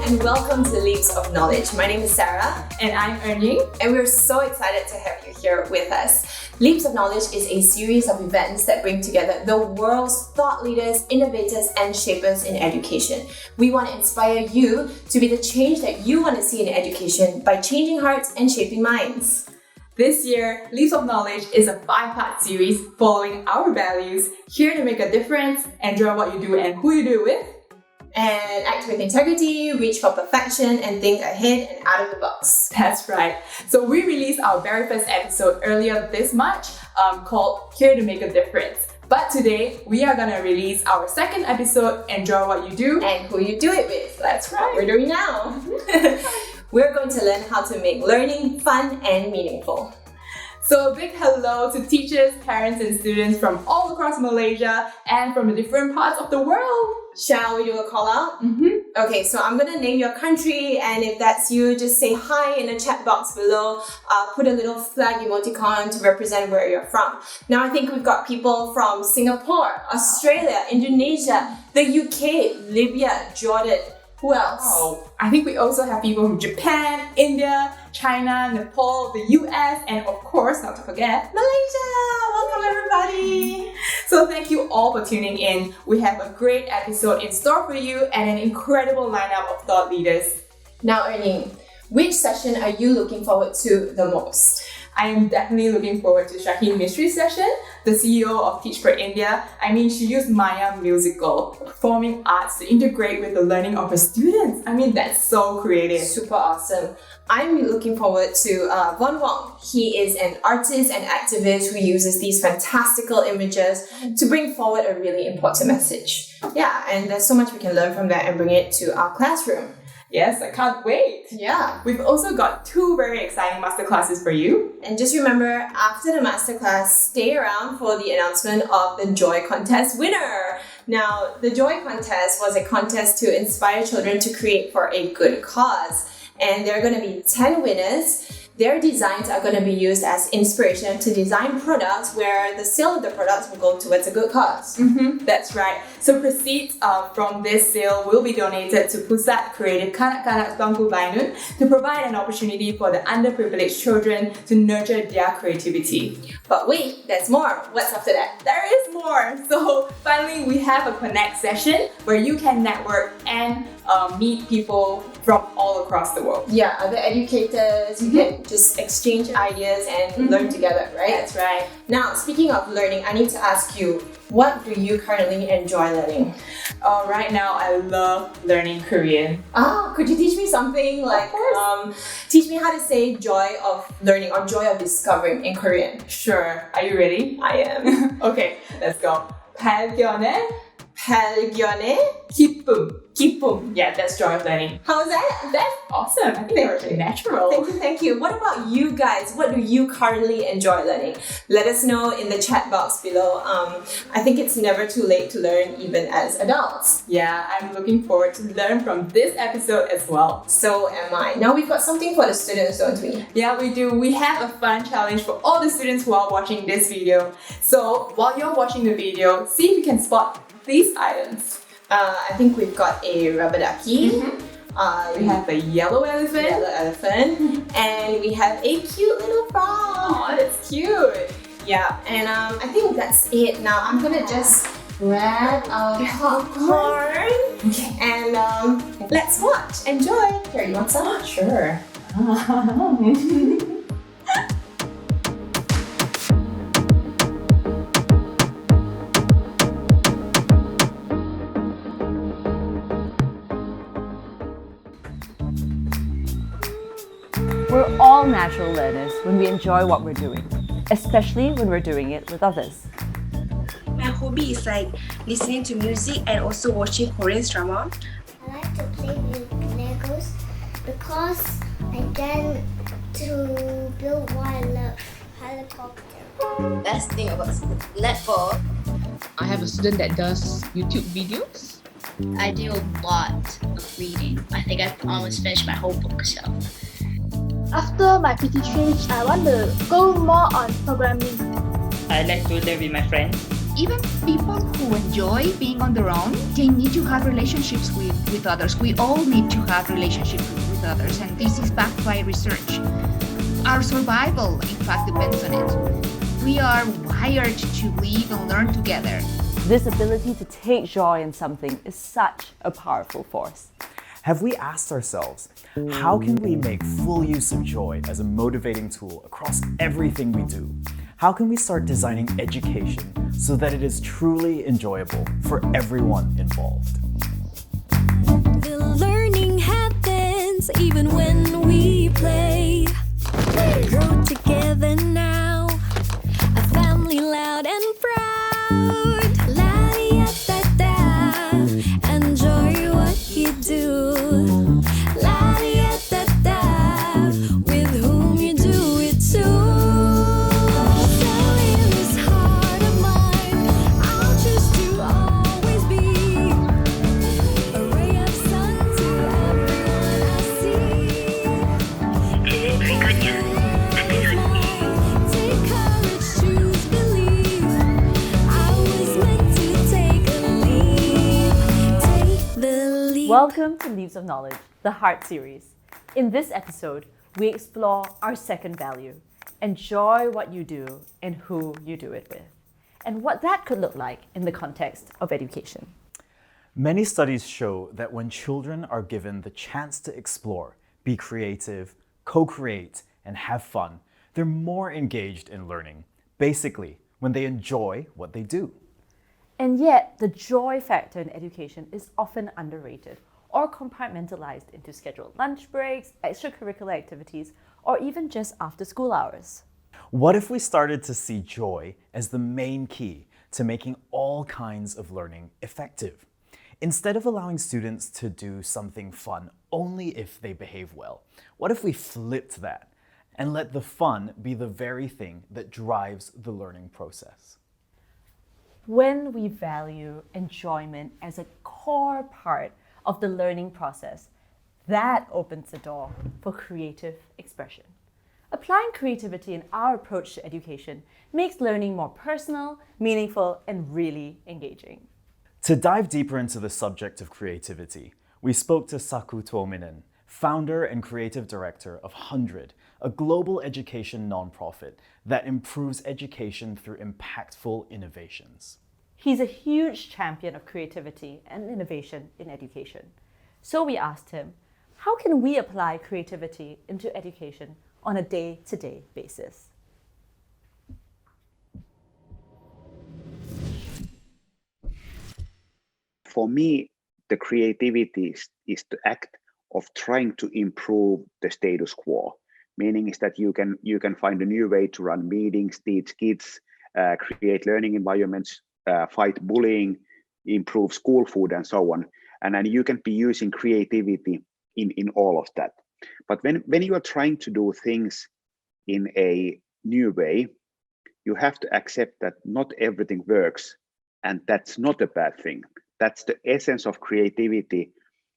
and welcome to Leaps of Knowledge. My name is Sarah. And I'm Ernie. And we're so excited to have you here with us. Leaps of Knowledge is a series of events that bring together the world's thought leaders, innovators, and shapers in education. We want to inspire you to be the change that you want to see in education by changing hearts and shaping minds. This year, Leaps of Knowledge is a 5-part series following our values, here to make a difference, enjoy what you do and who you do it with, and act with integrity, reach for perfection, and think ahead and out of the box. That's right. So we released our very first episode earlier this March called Here to Make a Difference. But today, we are going to release our second episode, Enjoy What You Do, and who you do it with. That's right. What we're doing now. We're going to learn how to make learning fun and meaningful. So a big hello to teachers, parents, and students from all across Malaysia and from the different parts of the world. Shall we do a call out? Okay, so I'm going to name your country, and if that's you, just say hi in the chat box below. Put a little flag emoticon to represent where you're from. Now I think we've got people from Singapore, Australia, Indonesia, the UK, Libya, Jordan. Who else? Oh, I think we also have people from Japan, India, China, Nepal, the US, and of course, not to forget, Malaysia! Welcome everybody! So thank you all for tuning in. We have a great episode in store for you and an incredible lineup of thought leaders. Now Ernie, which session are you looking forward to the most? I am definitely looking forward to Shaheen Mistry's session, the CEO of Teach for India. I mean, she used Maya Musical, performing arts to integrate with the learning of her students. I mean, that's so creative. Super awesome. I'm looking forward to Von Wong. He is an artist and activist who uses these fantastical images to bring forward a really important message. Yeah, and there's so much we can learn from that and bring it to our classroom. Yes, I can't wait. Yeah. We've also got 2 very exciting masterclasses for you. And just remember, after the masterclass, stay around for the announcement of the Joy Contest winner. Now, the Joy Contest was a contest to inspire children to create for a good cause. And there are going to be 10 winners. Their designs are going to be used as inspiration to design products where the sale of the products will go towards a good cause. That's right. So proceeds from this sale will be donated to Pusat Creative Kanak-Kanak Tuanku Bainun to provide an opportunity for the underprivileged children to nurture their creativity. But wait, there's more. What's after that? There is more. So finally, we have a Connect session where you can network and meet people from all across the world. Yeah, other educators, you can just exchange ideas and learn together, right? That's right. Now, speaking of learning, I need to ask you, what do you currently enjoy learning? Right now, I love learning Korean. Could you teach me something? Like, teach me how to say joy of learning or joy of discovering in Korean. Sure. Are you ready? I am. Okay, let's go. 발견의 발견의 기쁨. 기쁨. Yeah, that's joy of learning. How's that? That's awesome. I think that was natural. Thank you. What about you guys? What do you currently enjoy learning? Let us know in the chat box below. I think it's never too late to learn, even as adults. Yeah, I'm looking forward to learn from this episode as well. So am I. Now we've got something for the students, don't we? Yeah, we do. We have a fun challenge for all the students who are watching this video. So while you're watching the video, see if you can spot these items. I think we've got a rubber ducky. We have a yellow elephant. And we have a cute little frog. Oh, that's cute. Yeah, and I think that's it. Now I'm gonna just grab our popcorn and let's watch. Enjoy. Here, you want some? Sure. We're all natural learners when we enjoy what we're doing, especially when we're doing it with others. My hobby is like listening to music and also watching Korean drama. I like to play with Legos because I get to build what I love, helicopter. Best thing about netball, I have a student that does YouTube videos. I do a lot of reading. I think I've almost finished my whole bookshelf. After my PT change, I want to go more on programming. I like to learn with my friends. even people who enjoy being on their own, they need to have relationships with others. We all need to have relationships with others, and this is backed by research. Our survival, in fact, depends on it. We are wired to live and learn together. This ability to take joy in something is such a powerful force. Have we asked ourselves, how can we make full use of joy as a motivating tool across everything we do? How can we start designing education so that it is truly enjoyable for everyone involved? The learning happens even when we play. Grow together now, a family loud and proud. La-di-ya-da-da, enjoy what you do. La-di-ya-da-da, with whom you do it too. So in this heart of mine, I'll choose to always be a ray of sun to everyone I see. Take courage, choose belief. I was meant to take a leap. Take the leap. Welcome to Leaves of Knowledge, the Heart series. In this episode, we explore our second value: enjoy what you do and who you do it with, and what that could look like in the context of education. Many studies show that when children are given the chance to explore, be creative, co-create, and have fun, they're more engaged in learning. Basically, when they enjoy what they do. And yet, the joy factor in education is often underrated or compartmentalized into scheduled lunch breaks, extracurricular activities, or even just after school hours. What if we started to see joy as the main key to making all kinds of learning effective? Instead of allowing students to do something fun only if they behave well, what if we flipped that and let the fun be the very thing that drives the learning process? When we value enjoyment as a core part of the learning process, that opens the door for creative expression. Applying creativity in our approach to education makes learning more personal, meaningful, and really engaging. To dive deeper into the subject of creativity, we spoke to Saku Tuominen, founder and creative director of 100, a global education nonprofit that improves education through impactful innovations. He's a huge champion of creativity and innovation in education. So we asked him, how can we apply creativity into education on a day-to-day basis? For me, the creativity is the act of trying to improve the status quo. Meaning is that you can find a new way to run meetings, teach kids, create learning environments, fight bullying, improve school food, and so on. And then you can be using creativity in all of that. But when you are trying to do things in a new way, you have to accept that not everything works, and that's not a bad thing. That's the essence of creativity,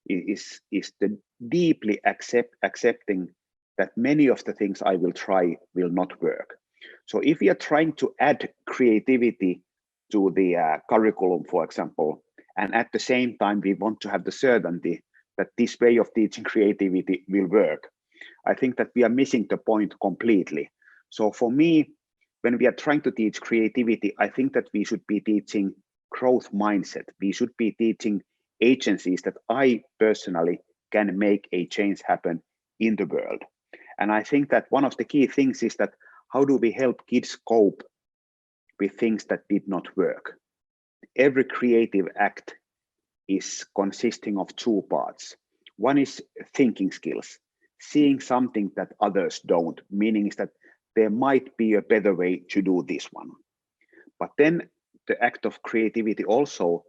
is the deeply accepting that many of the things I will try will not work. So if we are trying to add creativity to the curriculum, for example, and at the same time we want to have the certainty that this way of teaching creativity will work, I think that we are missing the point completely. So for me, when we are trying to teach creativity, I think that we should be teaching growth mindset. We should be teaching agencies that I personally can make a change happen in the world. And I think that one of the key things is that how do we help kids cope with things that did not work? Every creative act is consisting of two parts. One is thinking skills, seeing something that others don't, meaning is that there might be a better way to do this one. But then the act of creativity also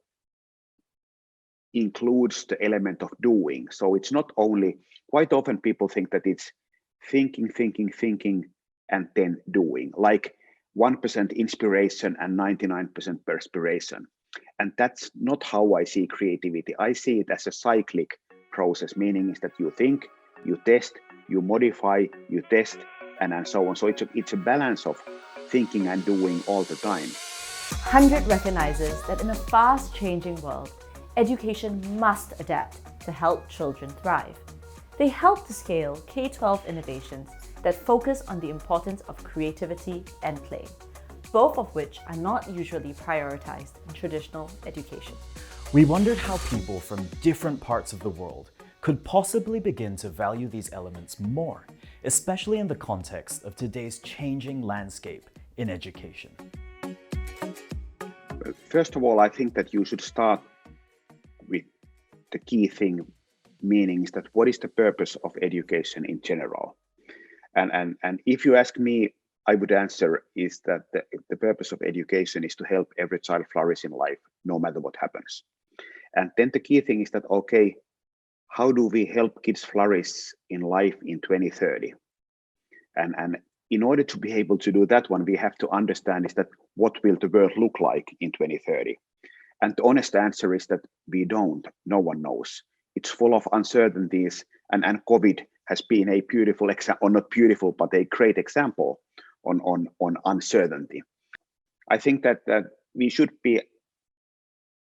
includes the element of doing. So it's not only, quite often people think that it's thinking, and then doing, like 1% inspiration and 99% perspiration. And that's not how I see creativity. I see it as a cyclic process, meaning is that you think, you test, you modify, you test, and so on. So it's a balance of thinking and doing all the time. 100 recognizes that in a fast-changing world, education must adapt to help children thrive. They help to scale K-12 innovations that focus on the importance of creativity and play, both of which are not usually prioritized in traditional education. We wondered how people from different parts of the world could possibly begin to value these elements more, especially in the context of today's changing landscape in education. First of all, I think that you should start with the key thing, meaning is that what is the purpose of education in general? And if you ask me, I would answer is that the purpose of education is to help every child flourish in life, no matter what happens. And then the key thing is that, okay, how do we help kids flourish in life in 2030? And in order to be able to do that one, we have to understand is that what will the world look like in 2030? And the honest answer is that we don't, no one knows. It's full of uncertainties, and COVID has been a beautiful example, or not beautiful, but a great example on uncertainty. I think that we should be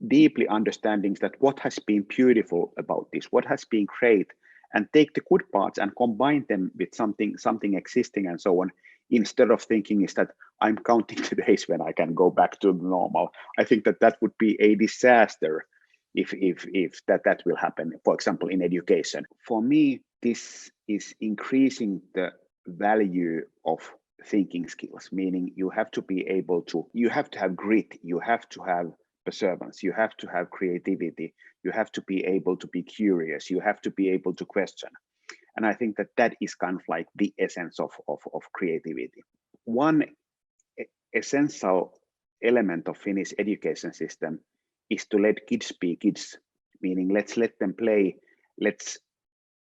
deeply understanding that what has been beautiful about this, what has been great, and take the good parts and combine them with something existing and so on, instead of thinking is that I'm counting the days when I can go back to normal. I think that would be a disaster if that will happen, for example, in education. For me, this is increasing the value of thinking skills, meaning you have to be able to, you have to have grit, you have to have perseverance, you have to have creativity, you have to be able to be curious, you have to be able to question. And I think that is kind of like the essence of creativity. One essential element of Finnish education system is to let kids be kids, meaning let's let them play. Let's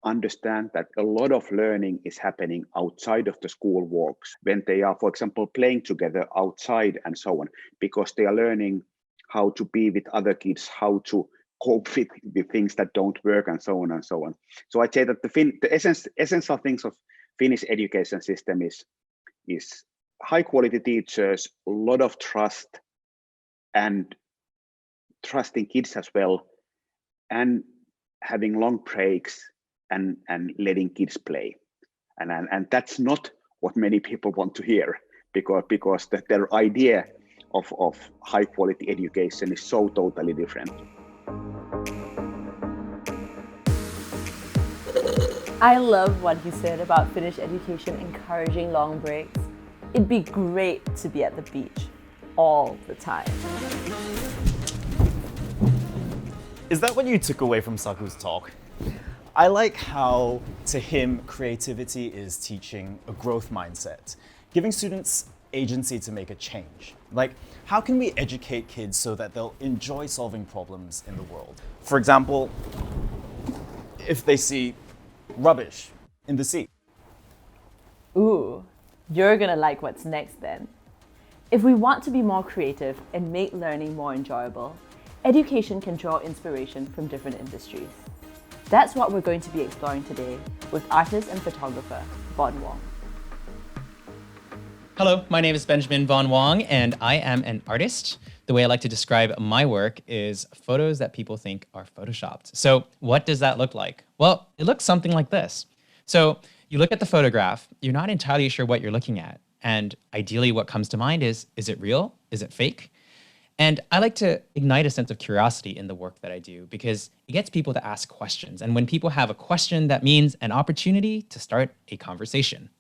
understand that a lot of learning is happening outside of the school walks when they are, for example, playing together outside and so on, because they are learning how to be with other kids, how to cope with things that don't work and so on and so on. So I'd say that the essential things of Finnish education system is high quality teachers, a lot of trust, and trusting kids as well, and having long breaks and letting kids play. And that's not what many people want to hear, because their idea of high quality education is so totally different. I love what he said about Finnish education encouraging long breaks. It'd be great to be at the beach all the time. Is that what you took away from Saku's talk? I like how, to him, creativity is teaching a growth mindset, giving students agency to make a change. Like, how can we educate kids so that they'll enjoy solving problems in the world? For example, if they see rubbish in the sea. Ooh, you're gonna like what's next then. If we want to be more creative and make learning more enjoyable, education can draw inspiration from different industries. That's what we're going to be exploring today with artist and photographer Von Wong. Hello, my name is Benjamin Von Wong, and I am an artist. The way I like to describe my work is photos that people think are photoshopped. So what does that look like? Well, it looks something like this. So you look at the photograph, you're not entirely sure what you're looking at. And ideally what comes to mind is it real? Is it fake? And I like to ignite a sense of curiosity in the work that I do because it gets people to ask questions. And when people have a question, that means an opportunity to start a conversation.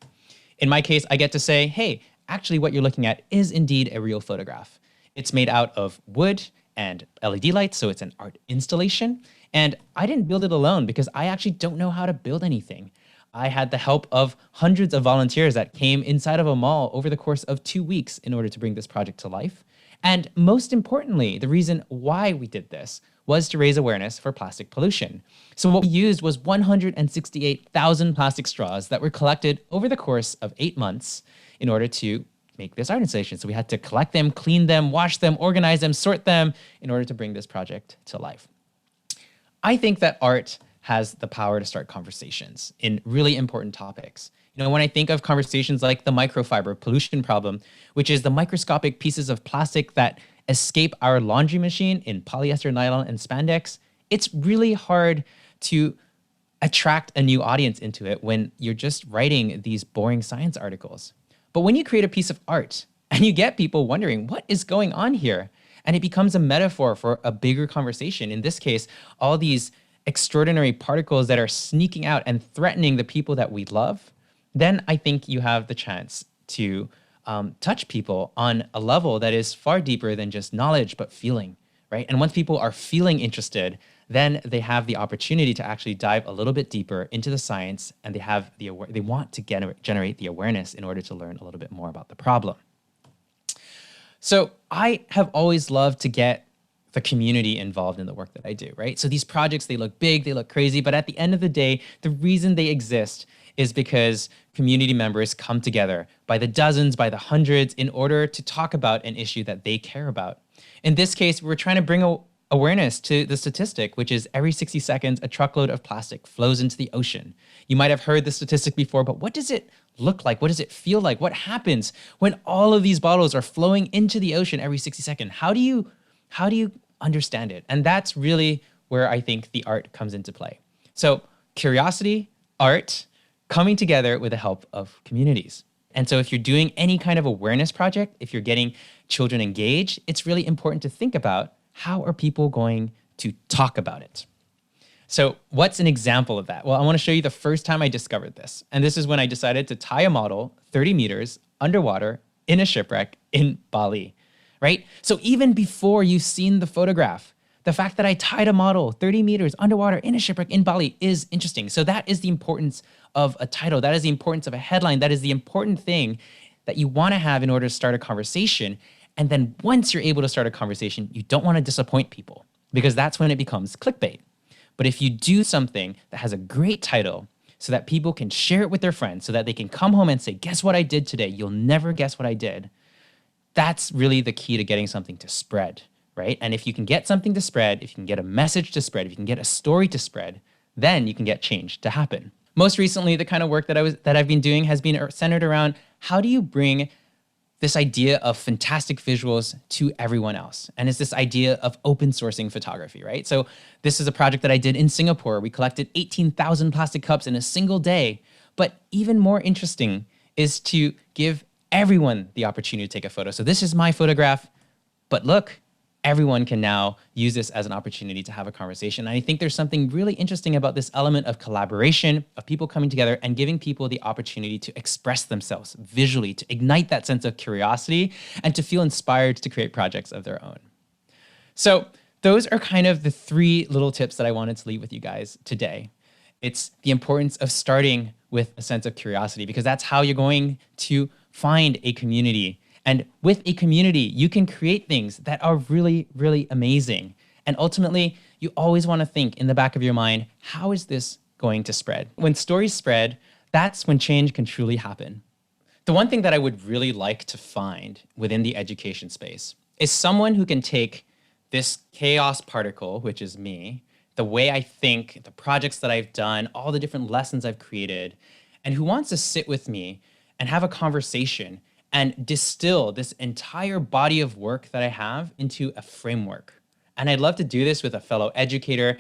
In my case, I get to say, hey, actually what you're looking at is indeed a real photograph. It's made out of wood and LED lights, so it's an art installation. And I didn't build it alone because I actually don't know how to build anything. I had the help of hundreds of volunteers that came inside of a mall over the course of 2 weeks in order to bring this project to life. And most importantly, the reason why we did this was to raise awareness for plastic pollution. So what we used was 168,000 plastic straws that were collected over the course of 8 months in order to make this art installation. So we had to collect them, clean them, wash them, organize them, sort them in order to bring this project to life. I think that art has the power to start conversations in really important topics. When I think of conversations like the microfiber pollution problem, which is the microscopic pieces of plastic that escape our laundry machine in polyester, nylon, and spandex, it's really hard to attract a new audience into it when you're just writing these boring science articles. But when you create a piece of art and you get people wondering, what is going on here? And it becomes a metaphor for a bigger conversation. In this case, all these extraordinary particles that are sneaking out and threatening the people that we love, then I think you have the chance to touch people on a level that is far deeper than just knowledge, but feeling, right? And once people are feeling interested, then they have the opportunity to actually dive a little bit deeper into the science, and they want to generate the awareness in order to learn a little bit more about the problem. So I have always loved to get the community involved in the work that I do, right? So these projects, they look big, they look crazy, but at the end of the day, the reason they exist is because community members come together by the dozens, by the hundreds, in order to talk about an issue that they care about. In this case, we're trying to bring awareness to the statistic, which is every 60 seconds, a truckload of plastic flows into the ocean. You might have heard the statistic before, but what does it look like? What does it feel like? What happens when all of these bottles are flowing into the ocean every 60 seconds? How do you understand it? And that's really where I think the art comes into play. So curiosity, art, coming together with the help of communities. And so if you're doing any kind of awareness project, if you're getting children engaged, it's really important to think about how are people going to talk about it? So what's an example of that? Well, I want to show you the first time I discovered this. And this is when I decided to tie a model 30 meters underwater in a shipwreck in Bali, right? So even before you've seen the photograph, the fact that I tied a model 30 meters underwater in a shipwreck in Bali is interesting. So that is the importance of a title. That is the importance of a headline. That is the important thing that you want to have in order to start a conversation. And then once you're able to start a conversation, you don't want to disappoint people because that's when it becomes clickbait. But if you do something that has a great title so that people can share it with their friends, so that they can come home and say, guess what I did today? You'll never guess what I did. That's really the key to getting something to spread, right? And if you can get something to spread, if you can get a message to spread, if you can get a story to spread, then you can get change to happen. Most recently, the kind of work that I've been doing has been centered around how do you bring this idea of fantastic visuals to everyone else. And it's this idea of open sourcing photography, right? So this is a project that I did in Singapore. We collected 18,000 plastic cups in a single day. But even more interesting is to give everyone the opportunity to take a photo. So this is my photograph, but look, everyone can now use this as an opportunity to have a conversation. And I think there's something really interesting about this element of collaboration, of people coming together and giving people the opportunity to express themselves visually, to ignite that sense of curiosity, and to feel inspired to create projects of their own. So those are kind of the 3 little tips that I wanted to leave with you guys today. It's the importance of starting with a sense of curiosity, because that's how you're going to find a community. And with a community, you can create things that are really, really amazing. And ultimately, you always want to think in the back of your mind, how is this going to spread? When stories spread, that's when change can truly happen. The one thing that I would really like to find within the education space is someone who can take this chaos particle, which is me, the way I think, the projects that I've done, all the different lessons I've created, and who wants to sit with me and have a conversation and distill this entire body of work that I have into a framework. And I'd love to do this with a fellow educator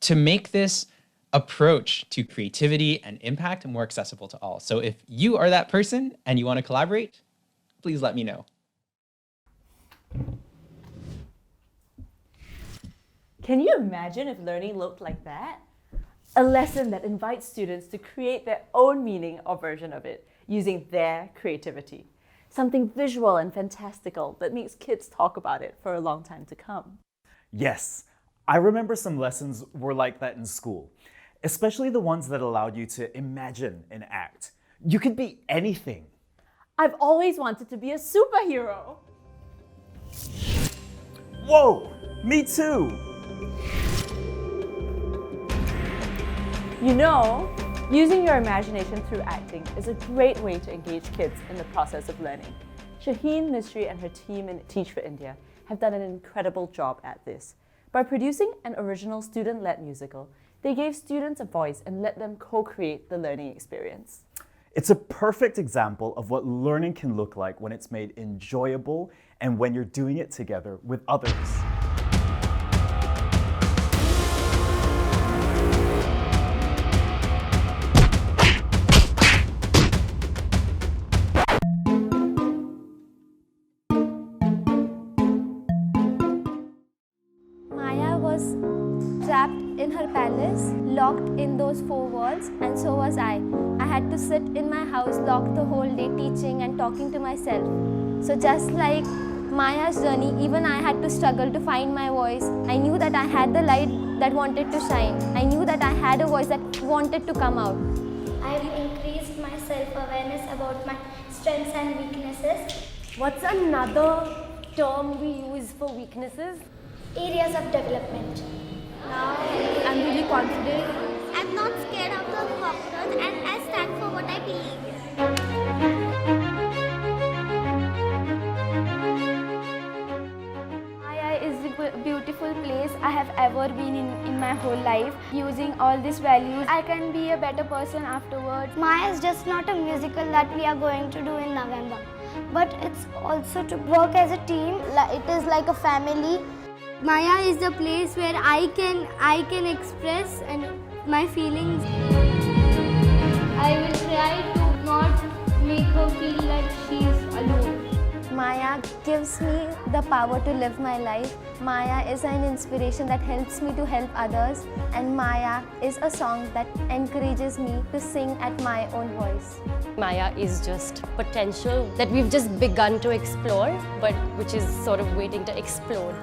to make this approach to creativity and impact more accessible to all. So if you are that person and you want to collaborate, please let me know. Can you imagine if learning looked like that? A lesson that invites students to create their own meaning or version of it using their creativity. Something visual and fantastical that makes kids talk about it for a long time to come. Yes, I remember some lessons were like that in school, especially the ones that allowed you to imagine and act. You could be anything. I've always wanted to be a superhero. Whoa, me too. You know, using your imagination through acting is a great way to engage kids in the process of learning. Shaheen Mistry and her team in Teach for India have done an incredible job at this. By producing an original student-led musical, they gave students a voice and let them co-create the learning experience. It's a perfect example of what learning can look like when it's made enjoyable and when you're doing it together with others. Maya was trapped in her palace, locked in those four walls, and so was I. I had to sit in my house, locked the whole day, teaching and talking to myself. So just like Maya's journey, even I had to struggle to find my voice. I knew that I had the light that wanted to shine. I knew that I had a voice that wanted to come out. I've increased my self-awareness about my strengths and weaknesses. What's another term we use for weaknesses? Areas of development. Now I'm really confident. I'm not scared of the cockroach and I stand for what I believe. Maya is the beautiful place I have ever been in my whole life. Using all these values, I can be a better person afterwards. Maya is just not a musical that we are going to do in November, but it's also to work as a team. It is like a family. Maya is the place where I can express and my feelings. I will try to not make her feel like she is alone. Maya gives me the power to live my life. Maya is an inspiration that helps me to help others. And Maya is a song that encourages me to sing at my own voice. Maya is just potential that we've just begun to explore, but which is sort of waiting to explode.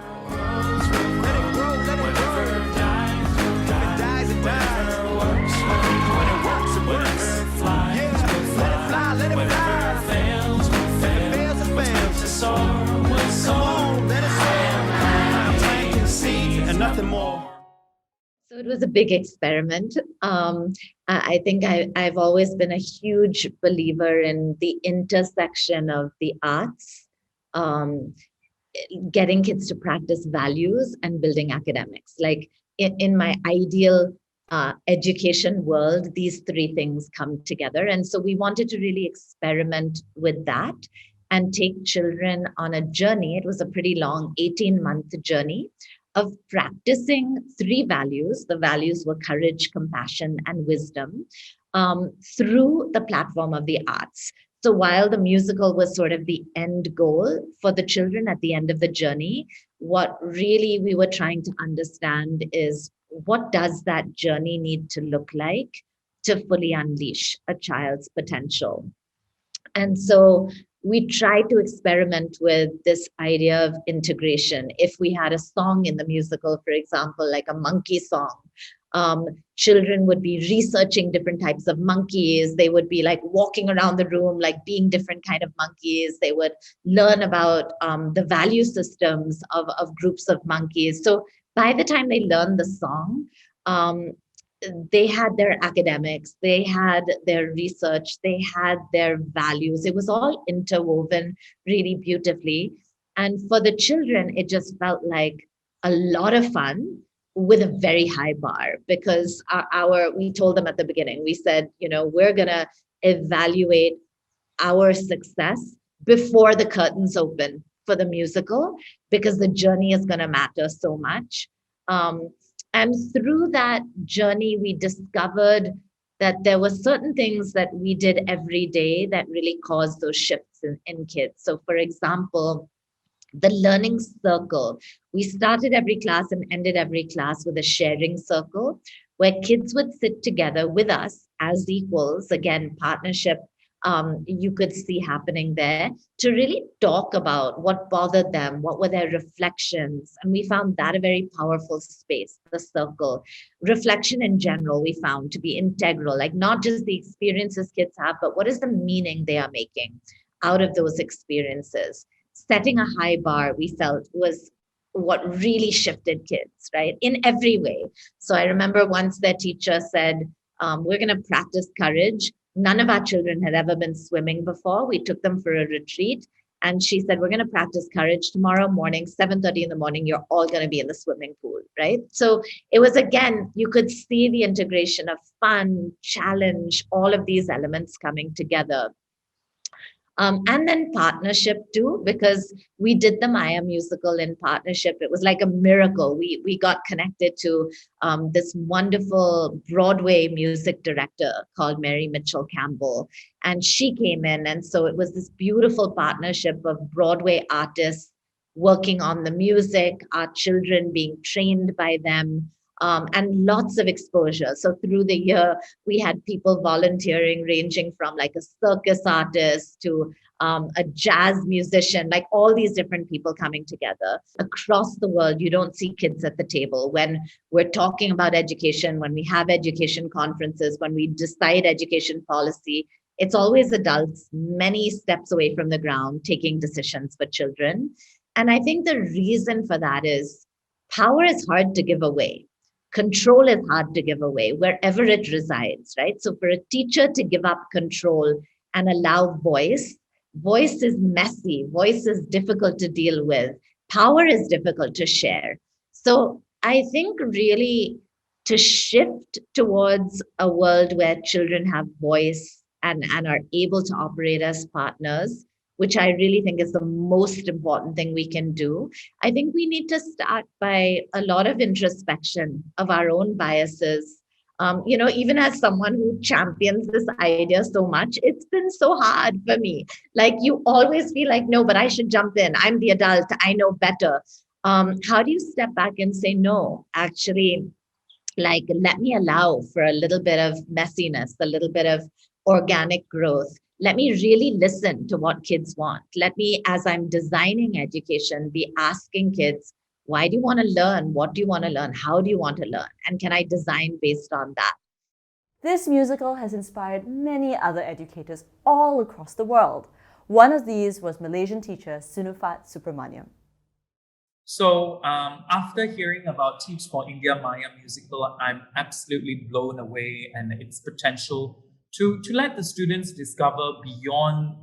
So it was a big experiment. I think I've always been a huge believer in the intersection of the arts, getting kids to practice values and building academics. Like in my ideal education world, these three things come together. And so we wanted to really experiment with that and take children on a journey. It was a pretty long 18-month journey of practicing three values. The values were courage, compassion, and wisdom through the platform of the arts. So while the musical was sort of the end goal for the children at the end of the journey, what really we were trying to understand is what does that journey need to look like to fully unleash a child's potential? And so we tried to experiment with this idea of integration. If we had a song in the musical, for example, like a monkey song, children would be researching different types of monkeys. They would be like walking around the room, like being different kind of monkeys. They would learn about the value systems of groups of monkeys. So by the time they learned the song, they had their academics, they had their research, they had their values. It was all interwoven really beautifully. And for the children, it just felt like a lot of fun with a very high bar, because we told them at the beginning, we said, we're going to evaluate our success before the curtains open for the musical, because the journey is going to matter so much. And through that journey, we discovered that there were certain things that we did every day that really caused those shifts in kids. So for example, the learning circle. We started every class and ended every class with a sharing circle where kids would sit together with us as equals, again, partnership, you could see happening there, to really talk about what bothered them, what were their reflections. And we found that a very powerful space, the circle. Reflection in general, we found to be integral, like not just the experiences kids have, but what is the meaning they are making out of those experiences. Setting a high bar, we felt, was what really shifted kids, right? In every way. So I remember once their teacher said, we're going to practice courage. None of our children had ever been swimming before. We took them for a retreat. And she said, we're going to practice courage tomorrow morning, 7:30 in the morning. You're all going to be in the swimming pool, right? So it was, again, you could see the integration of fun, challenge, all of these elements coming together. And then partnership too, because we did the Maya musical in partnership. It was like a miracle. We got connected to this wonderful Broadway music director called Mary Mitchell Campbell. And she came in. And so it was this beautiful partnership of Broadway artists working on the music, our children being trained by them. And lots of exposure. So through the year, we had people volunteering, ranging from like a circus artist to a jazz musician, like all these different people coming together. Across the world, you don't see kids at the table. When we're talking about education, when we have education conferences, when we decide education policy, it's always adults many steps away from the ground taking decisions for children. And I think the reason for that is power is hard to give away. Control is hard to give away wherever it resides, right? So for a teacher to give up control and allow voice is messy. Voice is difficult to deal with. Power is difficult to share. So I think really to shift towards a world where children have voice and are able to operate as partners, which I really think is the most important thing we can do. I think we need to start by a lot of introspection of our own biases. Even as someone who champions this idea so much, it's been so hard for me. Like you always feel like, no, but I should jump in. I'm the adult. I know better. How do you step back and say, no, actually, like, let me allow for a little bit of messiness, a little bit of organic growth. Let me really listen to what kids want. Let me, as I'm designing education, be asking kids, why do you want to learn? What do you want to learn? How do you want to learn? And can I design based on that? This musical has inspired many other educators all across the world. One of these was Malaysian teacher Sunufat Subramaniam. So after hearing about Teach for India Maya musical, I'm absolutely blown away and its potential to let the students discover beyond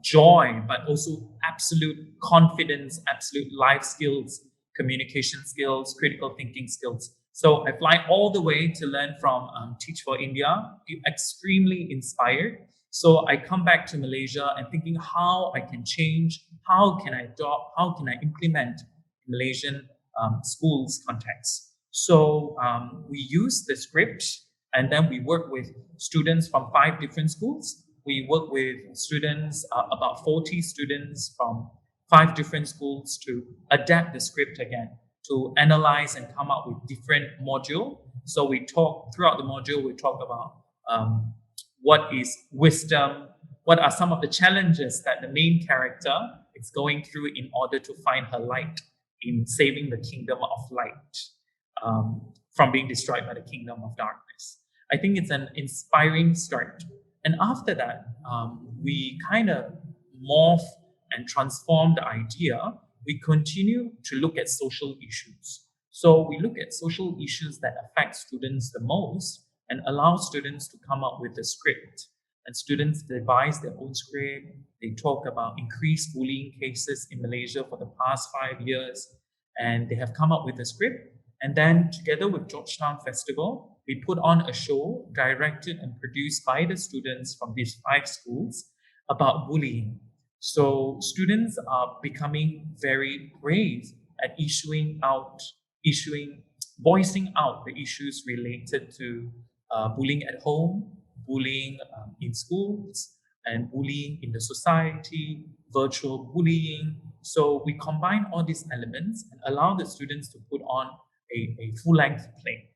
joy, but also absolute confidence, absolute life skills, communication skills, critical thinking skills. So I fly all the way to learn from Teach for India, extremely inspired. So I come back to Malaysia and thinking how I can change, how can I adopt, how can I implement Malaysian schools context. So we use the script and then we work with students from 5 different schools. We work with students, about 40 students from 5 different schools to adapt the script again, to analyze and come up with different module. So we talk throughout the module, we talk about what is wisdom, what are some of the challenges that the main character is going through in order to find her light in saving the kingdom of light from being destroyed by the kingdom of darkness. I think it's an inspiring start. And after that, we kind of morph and transform the idea. We continue to look at social issues. So we look at social issues that affect students the most and allow students to come up with a script. And students devise their own script. They talk about increased bullying cases in Malaysia for the past 5 years. And they have come up with a script. And then together with Georgetown Festival, we put on a show directed and produced by the students from these 5 schools about bullying. So students are becoming very brave at voicing out the issues related to bullying at home, bullying in schools, and bullying in the society, virtual bullying. So we combine all these elements and allow the students to put on a full-length play.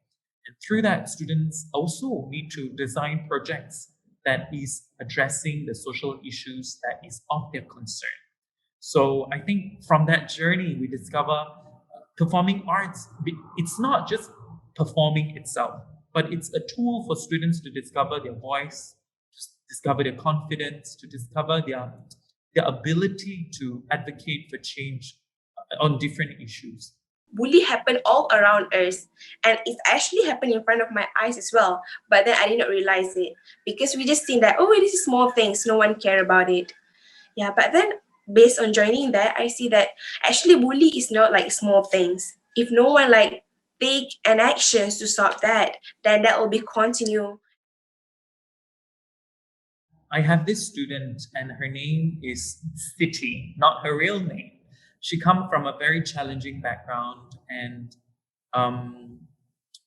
And through that, students also need to design projects that is addressing the social issues that is of their concern. So I think from that journey, we discover performing arts, it's not just performing itself, but it's a tool for students to discover their voice, to discover their confidence, to discover their ability to advocate for change on different issues. Bully happened all around us, and it's actually happened in front of my eyes as well. But then I did not realize it because we just think that, oh, this is small things, no one care about it. Yeah, but then based on joining that, I see that actually bully is not like small things. If no one like take an actions to stop that, then that will be continue. I have this student and her name is City, not her real name. She comes from a very challenging background and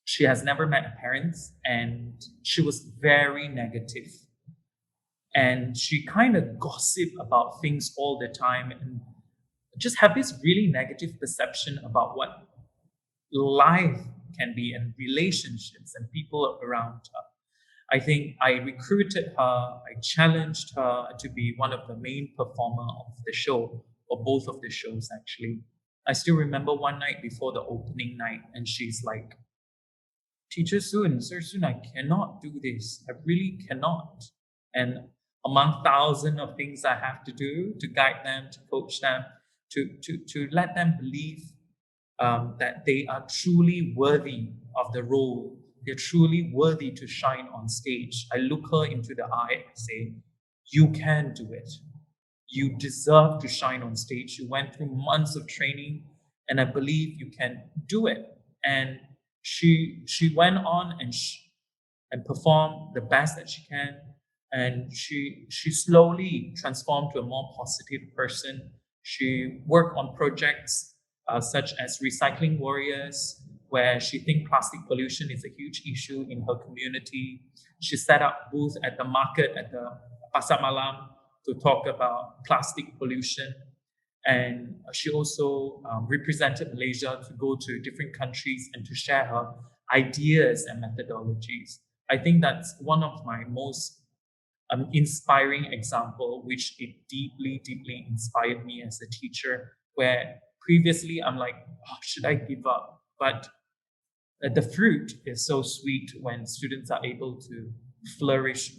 she has never met her parents and she was very negative. And she kind of gossip about things all the time and just have this really negative perception about what life can be and relationships and people around her. I think I recruited her, I challenged her to be one of the main performer of the show, or both of the shows actually. I still remember one night before the opening night and she's like, Teacher Soon, Sir Soon, I cannot do this. I really cannot. And among thousands of things I have to do to guide them, to coach them, to let them believe that they are truly worthy of the role. They're truly worthy to shine on stage. I look her into the eye and say, you can do it. You deserve to shine on stage. You went through months of training and I believe you can do it. And she went on and performed the best that she can. And she slowly transformed to a more positive person. She worked on projects such as Recycling Warriors, where she thinks plastic pollution is a huge issue in her community. She set up booths at the market at the Pasar Malam to talk about plastic pollution. And she also represented Malaysia to go to different countries and to share her ideas and methodologies. I think that's one of my most inspiring example, which it deeply, deeply inspired me as a teacher, where previously I'm like, oh, should I give up? But the fruit is so sweet when students are able to flourish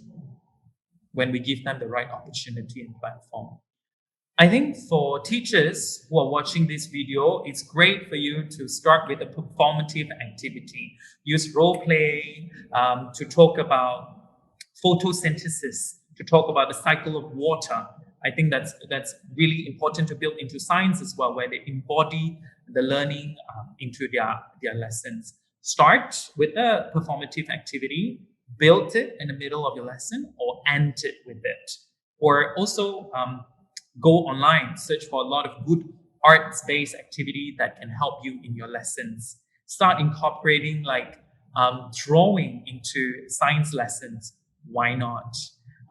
when we give them the right opportunity and platform. I think for teachers who are watching this video, it's great for you to start with a performative activity. Use role play to talk about photosynthesis, to talk about the cycle of water. I think that's really important to build into science as well, where they embody the learning into their lessons. Start with a performative activity, build it in the middle of your lesson, or end it with it. Or also go online, search for a lot of good arts-based activity that can help you in your lessons. Start incorporating like drawing into science lessons. Why not?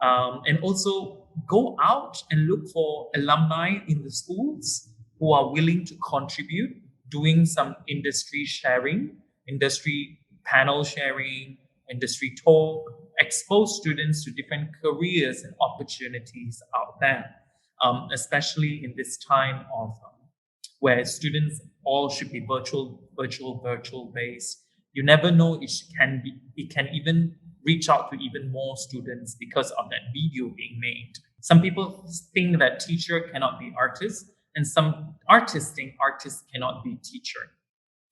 And also go out and look for alumni in the schools who are willing to contribute, doing some industry sharing, industry panel sharing, industry talk, expose students to different careers and opportunities out there, especially in this time of where students all should be virtual based. You never know, it can even reach out to even more students because of that video being made. Some people think that teacher cannot be artist, and some artists think artists cannot be teacher.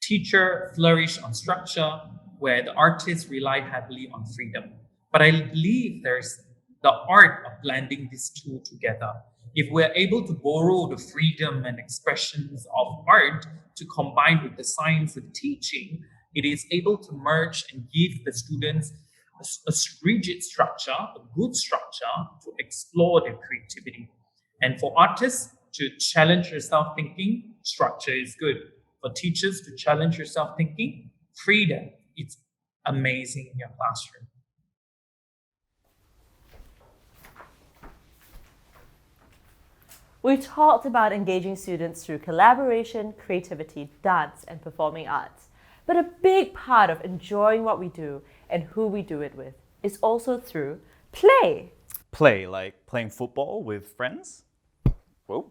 Teacher flourish on structure, where the artists rely heavily on freedom. But I believe there's the art of blending these two together. If we're able to borrow the freedom and expressions of art to combine with the science of teaching, it is able to merge and give the students a rigid structure, a good structure to explore their creativity. And for artists to challenge yourself thinking, structure is good. For teachers to challenge yourself thinking, freedom, it's amazing in your classroom. We talked about engaging students through collaboration, creativity, dance, and performing arts. But a big part of enjoying what we do and who we do it with is also through play. Play, like playing football with friends? Whoa.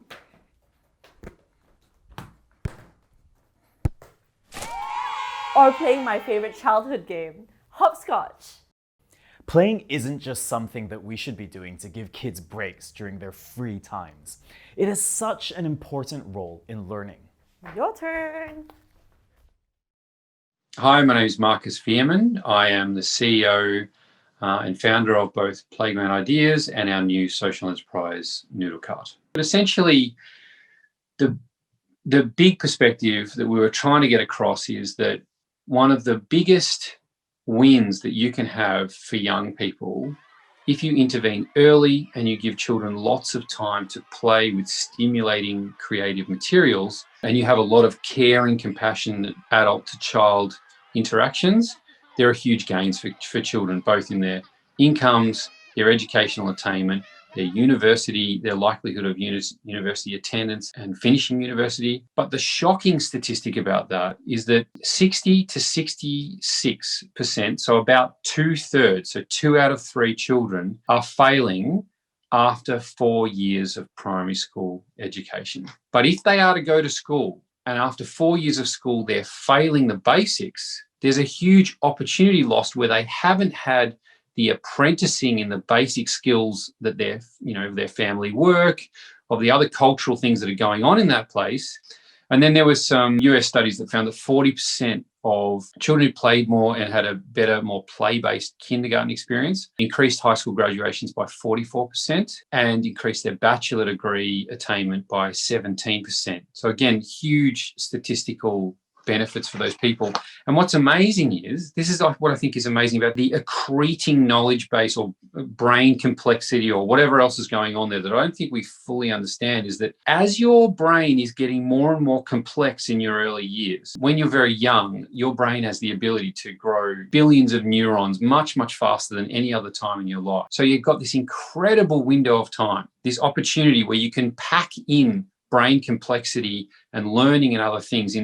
Or playing my favorite childhood game, hopscotch. Playing isn't just something that we should be doing to give kids breaks during their free times. It has such an important role in learning. Your turn. Hi, my name is Marcus Vierman. I am the CEO and founder of both Playground Ideas and our new social enterprise, Noodlecart. But essentially, the big perspective that we were trying to get across is that one of the biggest wins that you can have for young people, if you intervene early and you give children lots of time to play with stimulating creative materials, and you have a lot of care and compassionate adult to child interactions, there are huge gains for children, both in their incomes, their educational attainment, their university, their likelihood of university attendance and finishing university. But the shocking statistic about that is that 60 to 66%, so about 2/3, so 2 out of 3 children are failing after 4 years of primary school education. But if they are to go to school and after 4 years of school they're failing the basics, there's a huge opportunity lost where they haven't had the apprenticing in the basic skills that their family work, of the other cultural things that are going on in that place. And then there was some US studies that found that 40% of children who played more and had a better, more play-based kindergarten experience increased high school graduations by 44% and increased their bachelor degree attainment by 17%. So again, huge statistical benefits for those people. And what's amazing is, this is what I think is amazing about the accreting knowledge base or brain complexity or whatever else is going on there that I don't think we fully understand, is that as your brain is getting more and more complex in your early years, when you're very young, your brain has the ability to grow billions of neurons much, much faster than any other time in your life. So you've got this incredible window of time, this opportunity where you can pack in brain complexity and learning and other things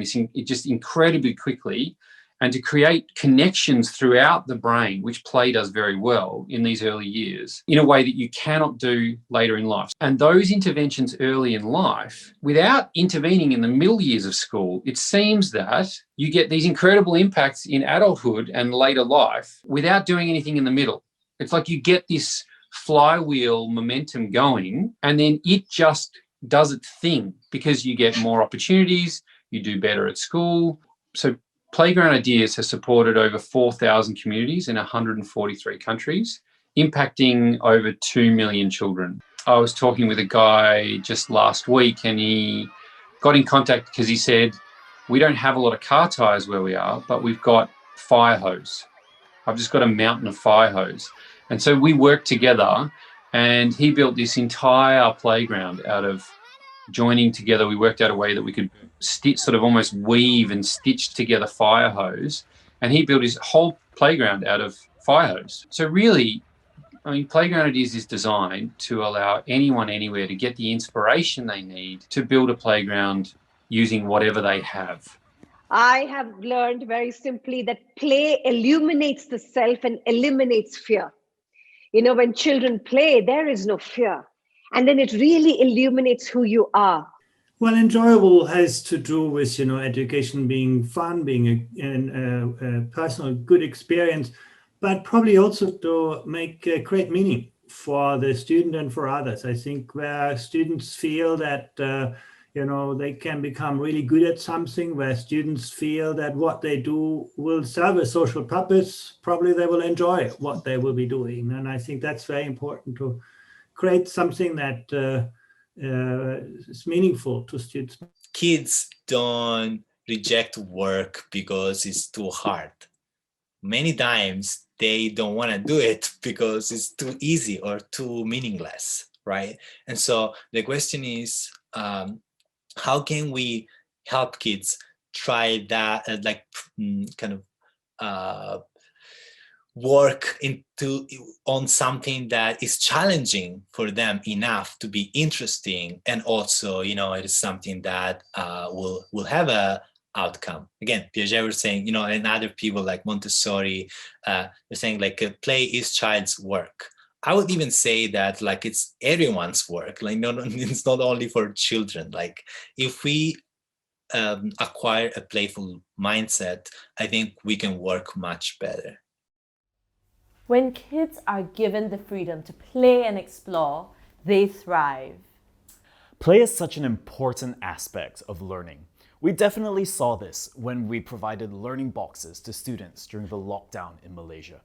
just incredibly quickly, and to create connections throughout the brain, which play does very well in these early years, in a way that you cannot do later in life. And those interventions early in life, without intervening in the middle years of school, it seems that you get these incredible impacts in adulthood and later life without doing anything in the middle. It's like you get this flywheel momentum going, and then it just does its thing because you get more opportunities, you do better at school. So Playground Ideas has supported over 4,000 communities in 143 countries, impacting over 2 million children. I was talking with a guy just last week, and he got in contact because he said, we don't have a lot of car tires where we are, but we've got fire hose. I've just got a mountain of fire hose. And so we worked together, and he built this entire playground out of joining together. We worked out a way that we could sort of almost weave and stitch together fire hose. And he built his whole playground out of fire hose. So really, I mean, Playground Ideas is designed to allow anyone anywhere to get the inspiration they need to build a playground using whatever they have. I have learned very simply that play illuminates the self and eliminates fear. You know, when children play, there is no fear. And then it really illuminates who you are. Well, enjoyable has to do with, education being fun, being a personal good experience, but probably also to make great meaning for the student and for others. I think where students feel that, they can become really good at something, where students feel that what they do will serve a social purpose, probably they will enjoy what they will be doing. And I think that's very important, to create something that is meaningful to students. Kids don't reject work because it's too hard. Many times they don't want to do it because it's too easy or too meaningless, right? And so the question is, how can we help kids try that, work on something that is challenging for them enough to be interesting, and also, it is something that will have a outcome. Again, Piaget was saying, and other people like Montessori, they're saying play is child's work. I would even say that it's everyone's work. It's not only for children. If we acquire a playful mindset, I think we can work much better. When kids are given the freedom to play and explore, they thrive. Play is such an important aspect of learning. We definitely saw this when we provided learning boxes to students during the lockdown in Malaysia.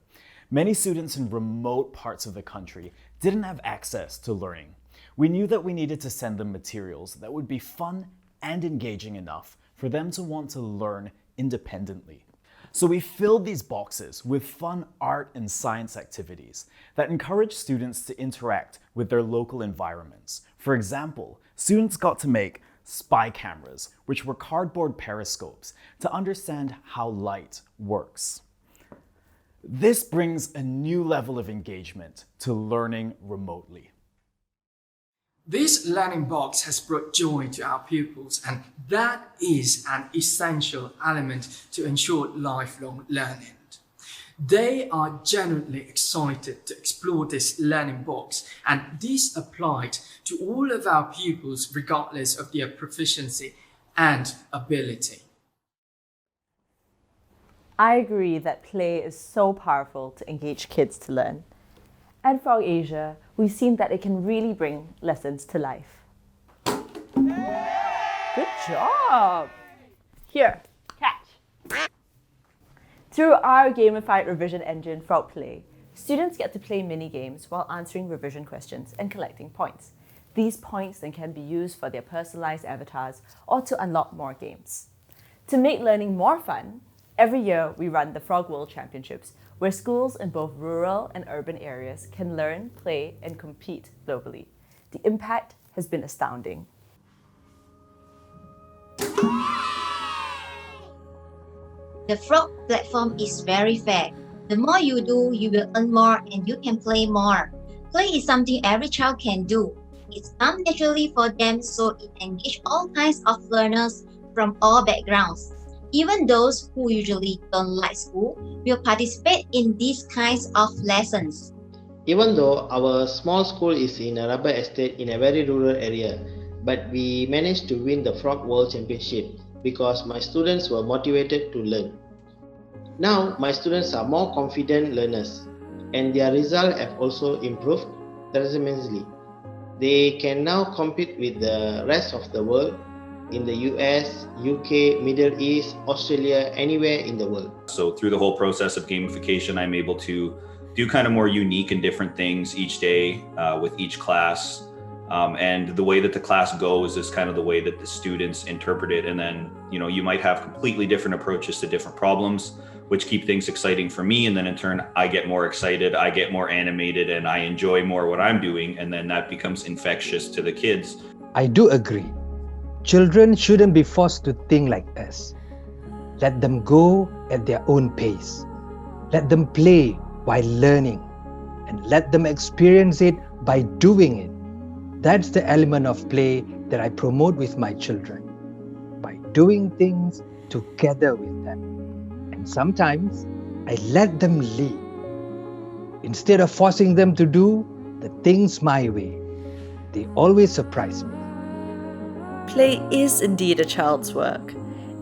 Many students in remote parts of the country didn't have access to learning. We knew that we needed to send them materials that would be fun and engaging enough for them to want to learn independently. So we filled these boxes with fun art and science activities that encourage students to interact with their local environments. For example, students got to make spy cameras, which were cardboard periscopes, to understand how light works. This brings a new level of engagement to learning remotely. This learning box has brought joy to our pupils, and that is an essential element to ensure lifelong learning. They are genuinely excited to explore this learning box, and this applied to all of our pupils regardless of their proficiency and ability. I agree that play is so powerful to engage kids to learn. At Frog Asia, we've seen that it can really bring lessons to life. Good job! Here, catch! Through our gamified revision engine, Frog Play, students get to play mini-games while answering revision questions and collecting points. These points then can be used for their personalized avatars or to unlock more games. To make learning more fun, every year we run the Frog World Championships, where schools in both rural and urban areas can learn, play, and compete globally. The impact has been astounding. The Frog platform is very fair. The more you do, you will earn more and you can play more. Play is something every child can do. It comes naturally for them, so it engages all kinds of learners from all backgrounds. Even those who usually don't like school will participate in these kinds of lessons. Even though our small school is in a rubber estate in a very rural area, but we managed to win the Frog World Championship because my students were motivated to learn. Now my students are more confident learners, and their results have also improved tremendously. They can now compete with the rest of the world in the US, UK, Middle East, Australia, anywhere in the world. So through the whole process of gamification, I'm able to do kind of more unique and different things each day with each class. And the way that the class goes is kind of the way that the students interpret it. And then, you might have completely different approaches to different problems, which keep things exciting for me. And then in turn, I get more excited, I get more animated, and I enjoy more what I'm doing. And then that becomes infectious to the kids. I do agree. Children shouldn't be forced to think like us. Let them go at their own pace. Let them play while learning, and let them experience it by doing it. That's the element of play that I promote with my children, by doing things together with them. And sometimes I let them lead. Instead of forcing them to do the things my way, they always surprise me. Play is indeed a child's work.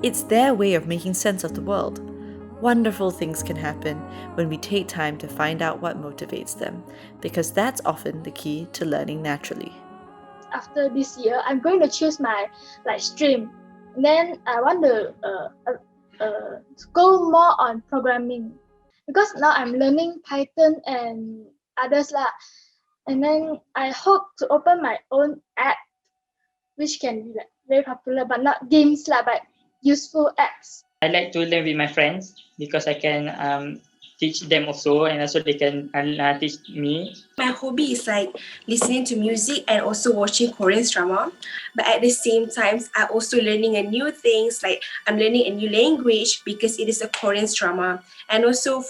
It's their way of making sense of the world. Wonderful things can happen when we take time to find out what motivates them, because that's often the key to learning naturally. After this year, I'm going to choose my stream. Then I want to go more on programming, because now I'm learning Python and others lah. And then I hope to open my own app, which can be very popular, but not games lah, but useful apps. I like to learn with my friends because I can teach them also, and also they can teach me. My hobby is listening to music and also watching Korean drama. But at the same time, I'm also learning a new things, I'm learning a new language because it is a Korean drama. And also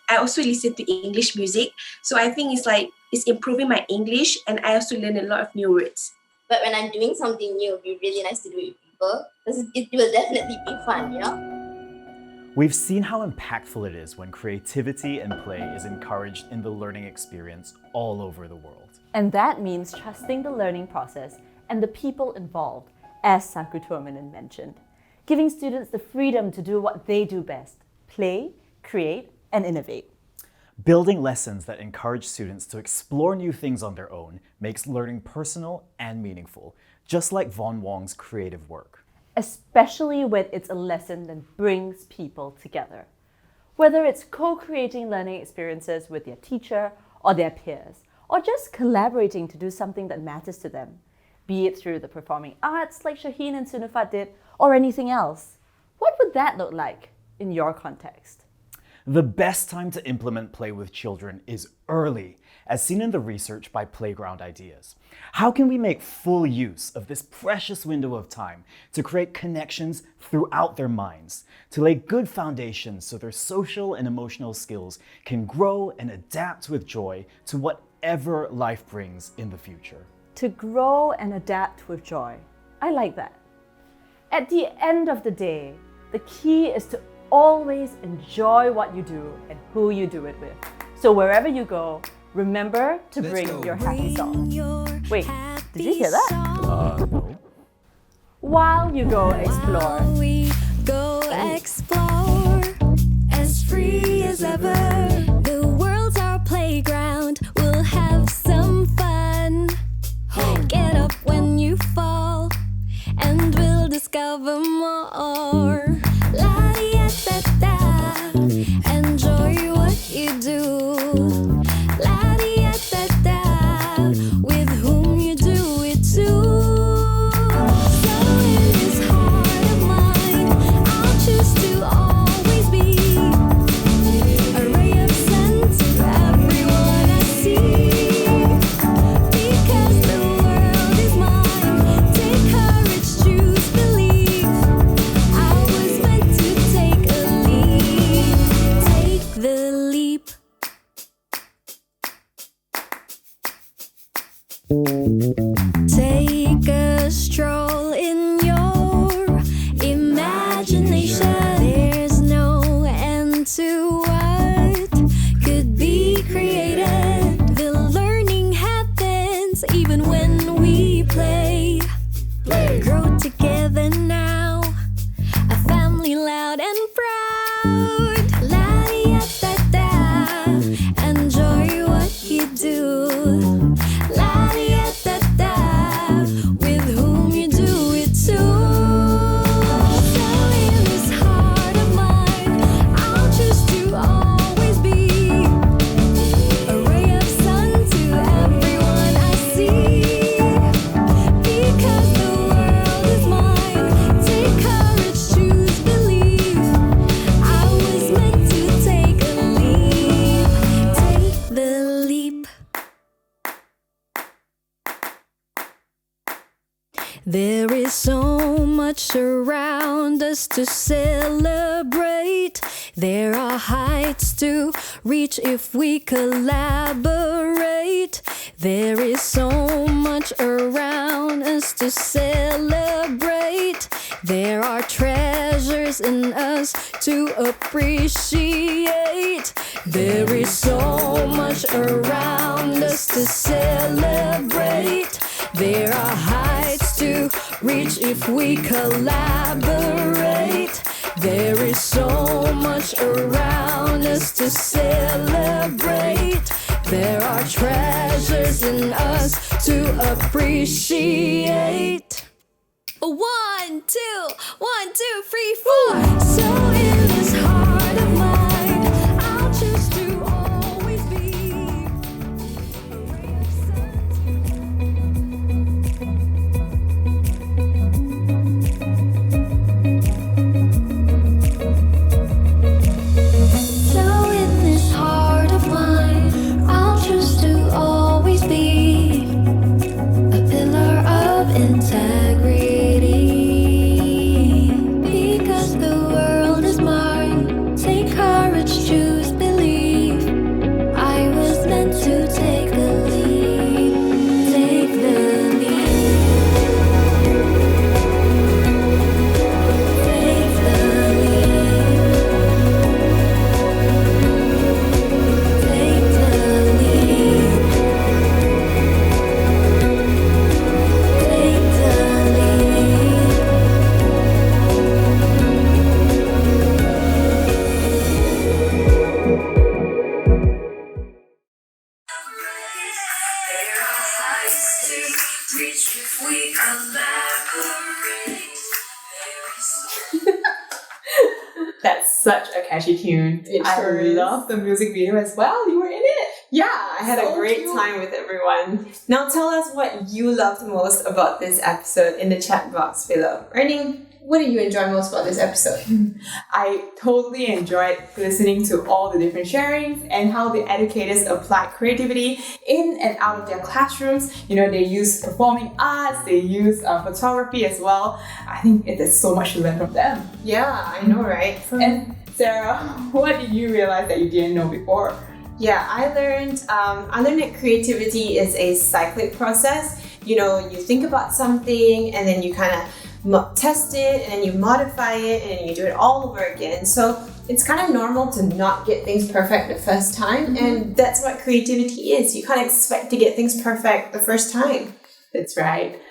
I also listen to English music. So I think it's improving my English, and I also learn a lot of new words. But when I'm doing something new, it'll be really nice to do it with people, because it will definitely be fun, We've seen how impactful it is when creativity and play is encouraged in the learning experience all over the world. And that means trusting the learning process and the people involved, as Sanku Tuomanen mentioned, giving students the freedom to do what they do best: play, create, and innovate. Building lessons that encourage students to explore new things on their own makes learning personal and meaningful, just like Von Wong's creative work. Especially when it's a lesson that brings people together. Whether it's co-creating learning experiences with their teacher or their peers, or just collaborating to do something that matters to them, be it through the performing arts like Shaheen and Sunufat did, or anything else. What would that look like in your context? The best time to implement play with children is early, as seen in the research by Playground Ideas. How can we make full use of this precious window of time to create connections throughout their minds, to lay good foundations so their social and emotional skills can grow and adapt with joy to whatever life brings in the future? To grow and adapt with joy. I like that. At the end of the day, the key is to always enjoy what you do and who you do it with. So wherever you go, remember to bring your happy song. Wait, did you hear that? No. While you go explore. We go explore, as free as ever. The world's our playground, we'll have some fun. Get up when you fall, and we'll discover more. La-di-ya-da-da, enjoy what you do. La-di-ya-da-da, with whom you do it too. So in this heart of mine, I'll choose to always be a ray of sun to everyone I see. Because the world is mine, take courage, choose believe. I was meant to take a leap. Take the leap. Take a stroll in your imagination. There's no end to what could be created. The learning happens even when we play. Grow together now, a family loud and proud. La-di-ya-da-da, enjoy what you do. La-di-ya-da-da, with whom you do it too. So in this heart of mine, I'll choose to always be a ray of sun to everyone I see. Because the world is mine, take courage, choose believe. I was meant to take a leap. Take the leap. There is so much around us to celebrate. There are heights to reach if we collaborate. There is so much around us to celebrate. There are treasures in us to appreciate. There is so much around us to celebrate. There are heights to reach if we collaborate. There is so much around us to celebrate. There are treasures in us to appreciate. 1, 2, 1, 2, 3, 4. So in this heart of mine, I'll choose to always be a ray of sun. So in this heart of mine, I'll choose to always be a pillar of integrity. Because the world is mine, take courage, choose believe. I was meant to take a leap. Take the leap. Take the leap. Take the leap. Take the That's such a catchy tune. It I sure is. love the music video as well. You were in it. Yeah, I had a So great cute. time with everyone. Now tell us what you loved most about this episode in the chat box below. Ernie, what did you enjoy most about this episode? I totally enjoyed listening to all the different sharings and how the educators apply creativity in and out of their classrooms. You know, they use performing arts, they use photography as well. I think there's so much to learn from them. Yeah, I know, right? And Sarah, what did you realize that you didn't know before? Yeah, I learned that creativity is a cyclic process. You know, you think about something and then you kind of test it and then you modify it and then you do it all over again. So it's kind of normal to not get things perfect the first time, and that's what creativity is. You can't expect to get things perfect the first time. That's right.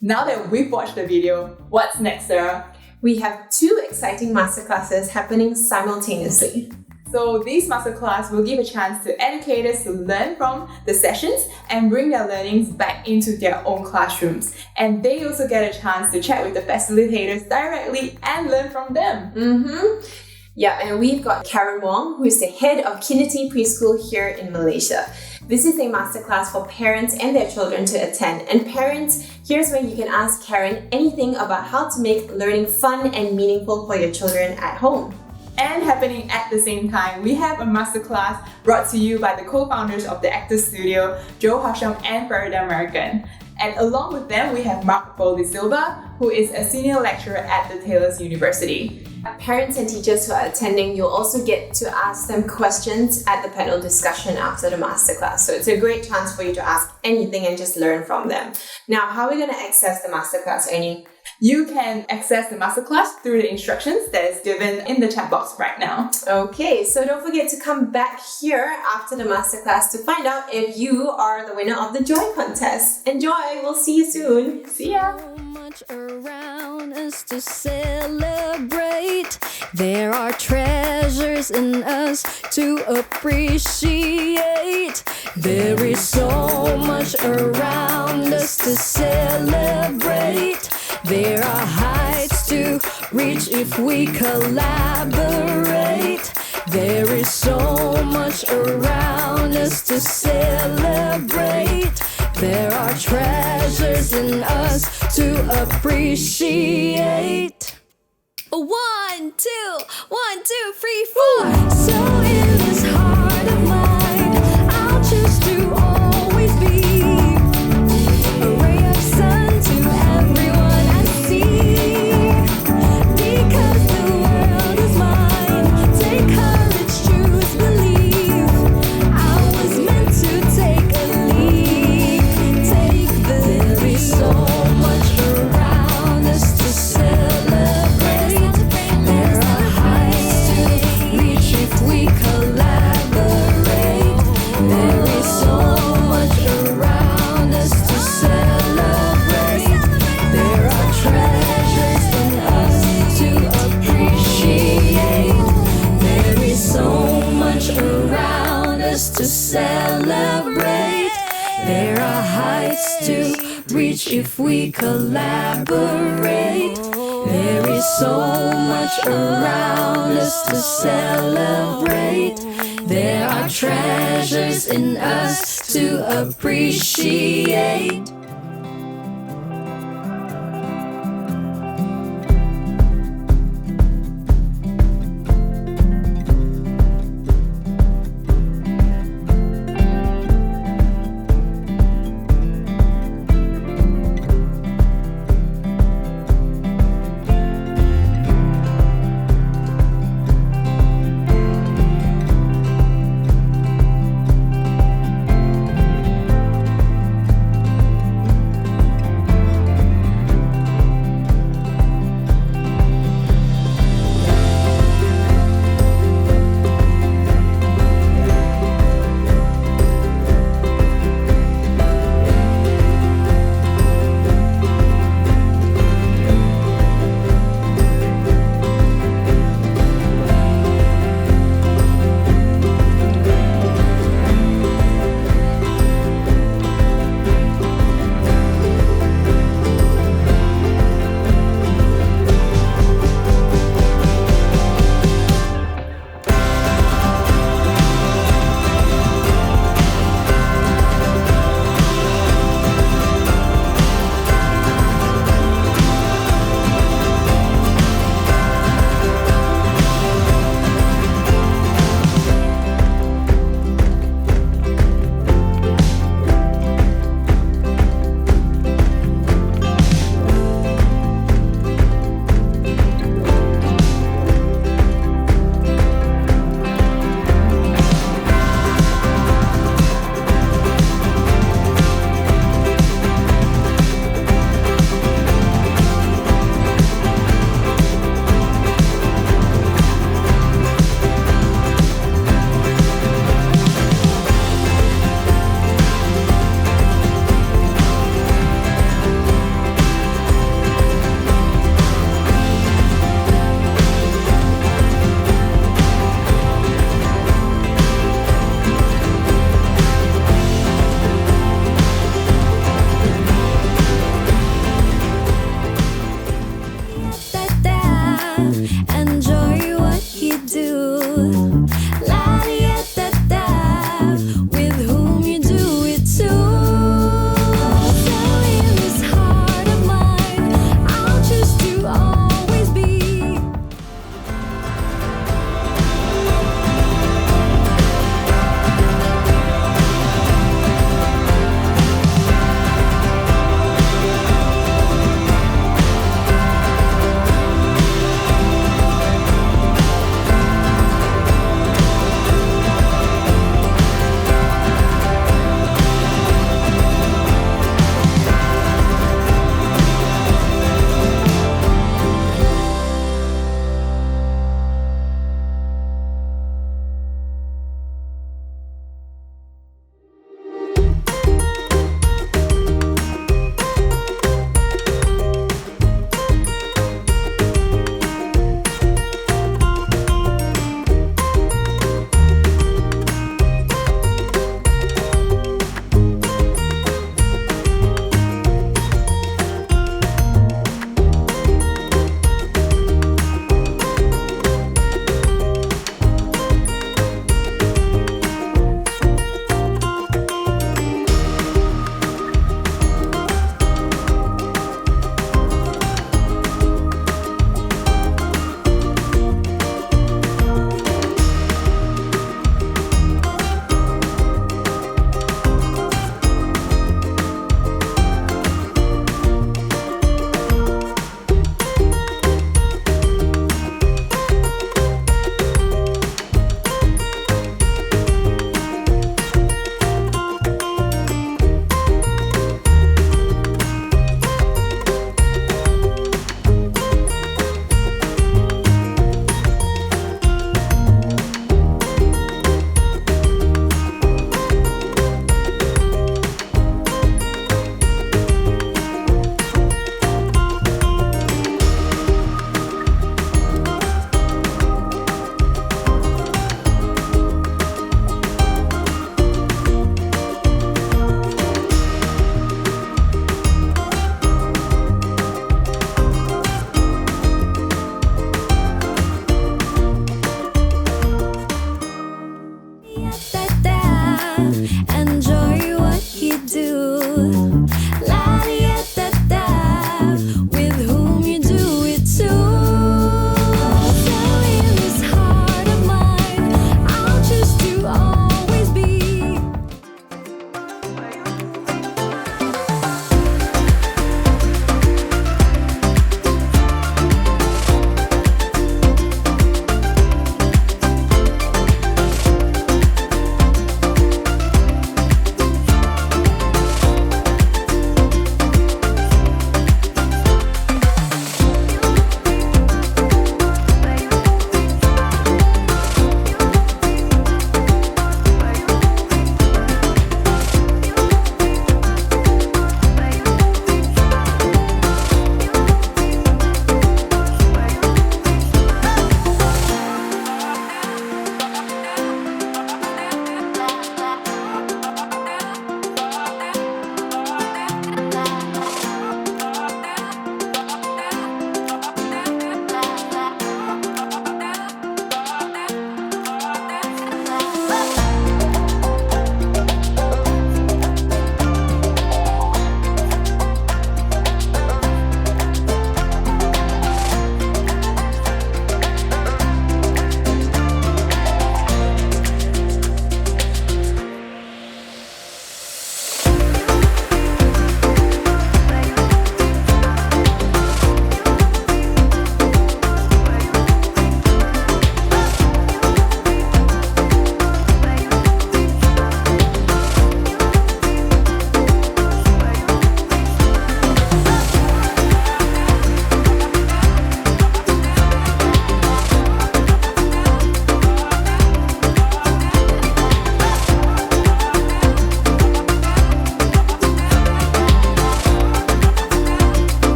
Now that we've watched the video, what's next, Sarah? We have 2 exciting masterclasses happening simultaneously. So these masterclass will give a chance to educators to learn from the sessions and bring their learnings back into their own classrooms. And they also get a chance to chat with the facilitators directly and learn from them. Yeah, and we've got Karen Wong, who is the head of Kinderty Preschool here in Malaysia. This is a masterclass for parents and their children to attend. And parents, here's where you can ask Karen anything about how to make learning fun and meaningful for your children at home. And happening at the same time, we have a masterclass brought to you by the co-founders of the Actors Studio, Joe Hasham and Farida American. And along with them, we have Mark Boldi Silva, who is a senior lecturer at the Taylor's University. Parents and teachers who are attending, you'll also get to ask them questions at the panel discussion after the masterclass. So it's a great chance for you to ask anything and just learn from them. Now, how are we going to access the masterclass, Ernie? You can access the masterclass through the instructions that is given in the chat box right now. Okay, so don't forget to come back here after the masterclass to find out if you are the winner of the Joy Contest. Enjoy! We'll see you soon. See ya! Much around us to celebrate. There are treasures in us to appreciate. There is so much around us to celebrate. There are heights to reach if we collaborate. There is so much around us to celebrate. There are treasures in us to appreciate. 1, 2, 1, 2, 3, 4. So in this heart of mine, I'll choose to always be a ray of sun to everyone I see. Because the world is mine. Take courage, choose believe. I was meant to take a leap. Take the There is so much around us to celebrate. There are heights to reach if we collaborate. There is so much around us to celebrate. There are treasures in us to appreciate. There is so much around us to celebrate. There are heights to reach if we collaborate. There is so much around us to celebrate. There are treasures in us to appreciate.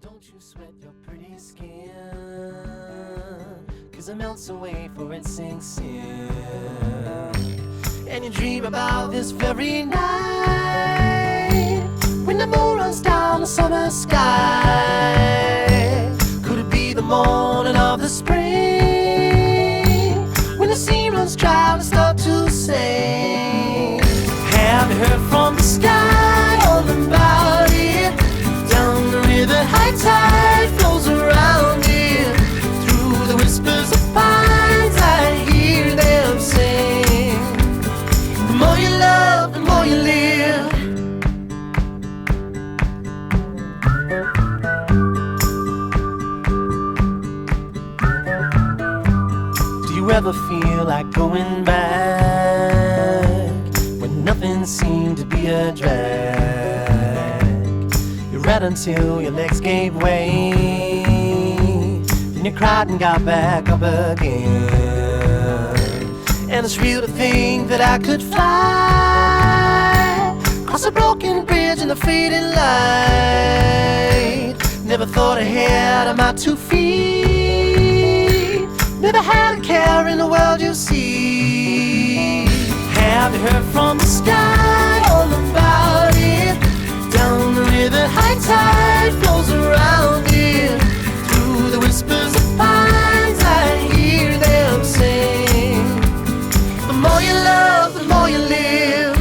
don't you sweat your pretty skin, 'cause it melts away for it sinks in. And you dream about this very night, when the moon runs down the summer sky. Could it be the morning of the spring, when the sea runs dry and start to sing? Have you heard from the sky all about it? Down the river, high tide flows around it. Through the whispers of pines, I hear them sing. The more you love, the more you live. Do you ever feel like going back when nothing seemed to be a drag? You ran until your legs gave way, then you cried and got back up again. And it's real to think that I could fly across a broken bridge in the fading light. Never thought ahead of my 2 feet, never had a care in the world you see. Have you heard from the sky all about it? Down the river, high tide flows around it. Through the whispers of pines, I hear them sing. The more you love, the more you live.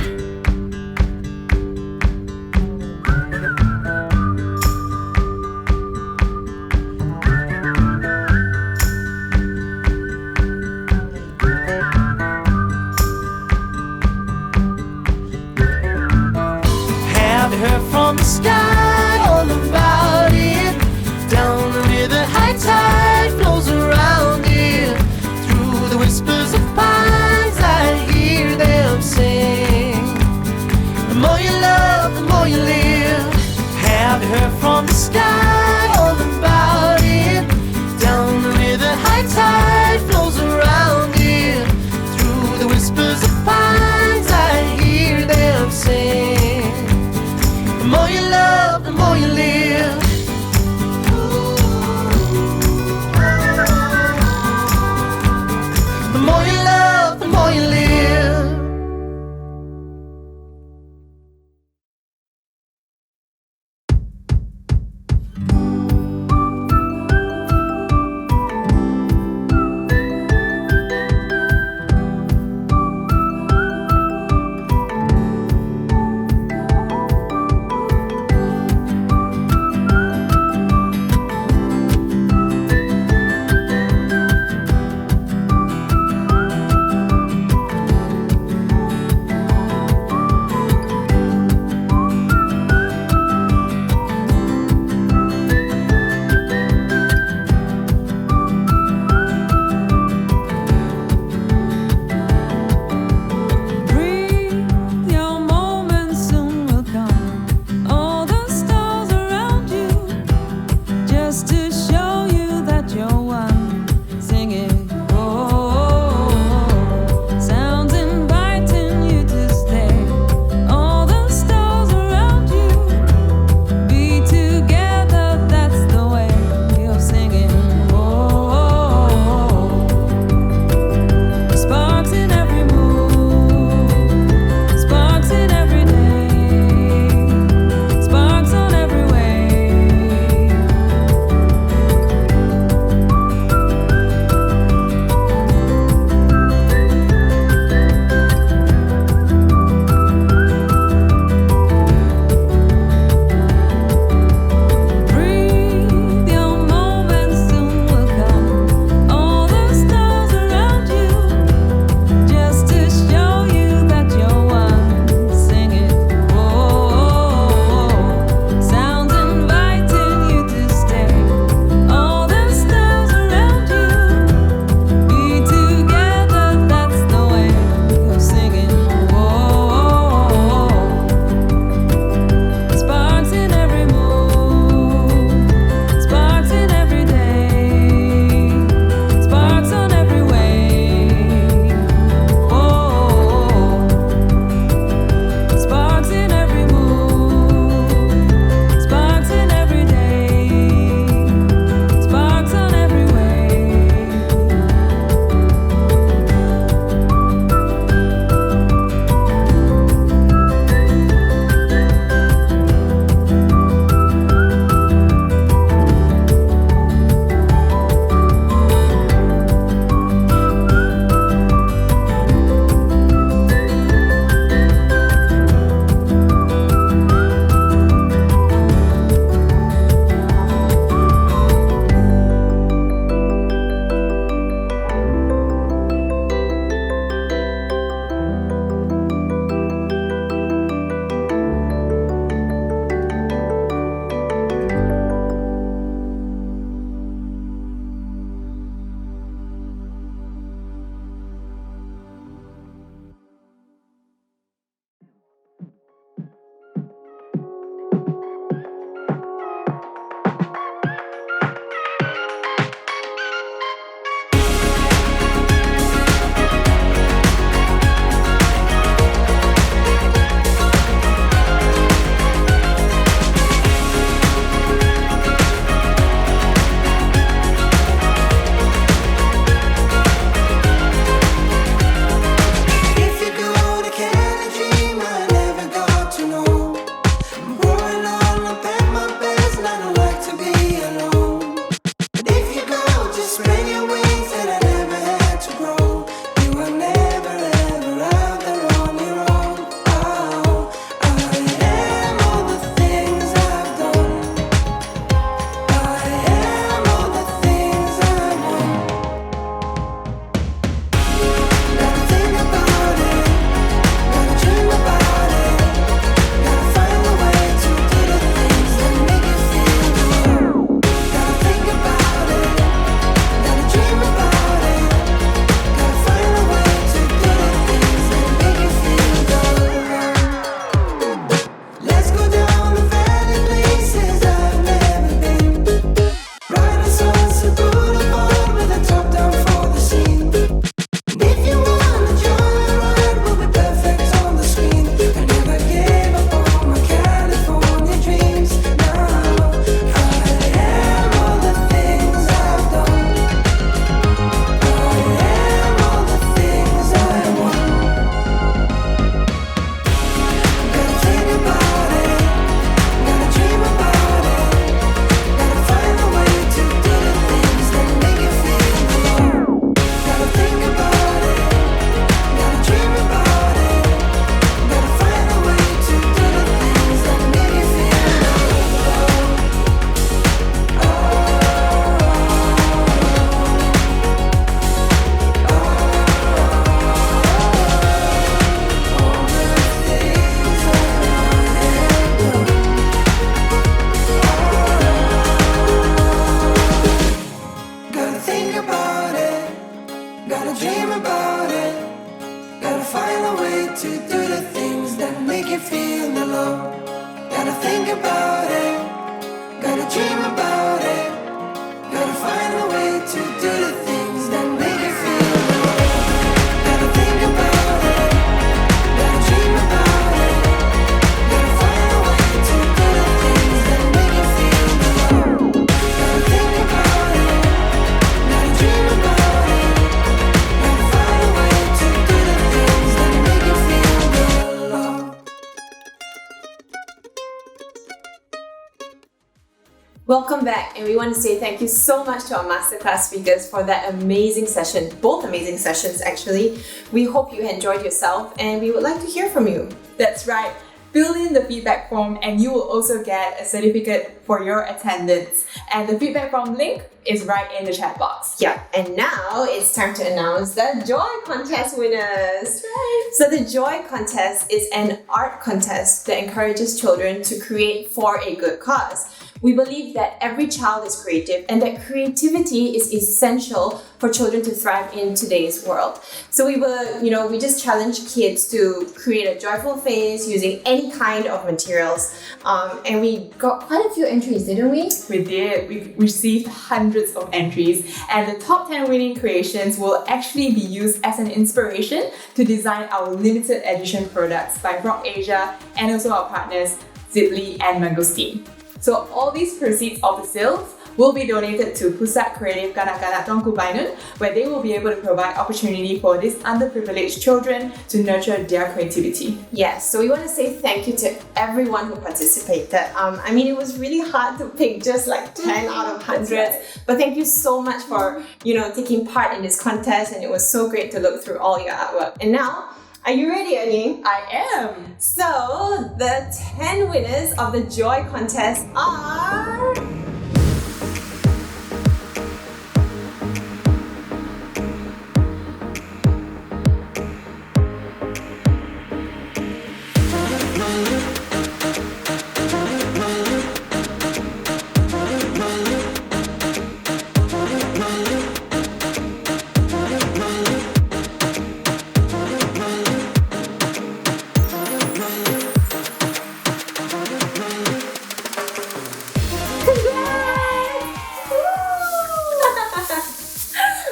Welcome back, and we want to say thank you so much to our masterclass speakers for that amazing session, both amazing sessions actually. We hope you enjoyed yourself, and we would like to hear from you. That's right. Fill in the feedback form and you will also get a certificate for your attendance. And the feedback form link is right in the chat box. Yeah, and now it's time to announce the Joy Contest winners. Right. So the Joy Contest is an art contest that encourages children to create for a good cause. We believe that every child is creative and that creativity is essential for children to thrive in today's world. So we just challenge kids to create a joyful face using any kind of materials. And we got quite a few entries, didn't we? We did. We received hundreds of entries, and the top 10 winning creations will actually be used as an inspiration to design our limited edition products by Frog Asia and also our partners Ziply and Mangosteen. So all these proceeds of the sales will be donated to Pusat Kreatif Kanak-Kanak Tengku Bainun, where they will be able to provide opportunity for these underprivileged children to nurture their creativity. Yes, so we want to say thank you to everyone who participated. It was really hard to pick just like 10 out of hundreds, but thank you so much for taking part in this contest, and it was so great to look through all your artwork. And now, are you ready, Annie? I am! So, the 10 winners of the Joy Contest are...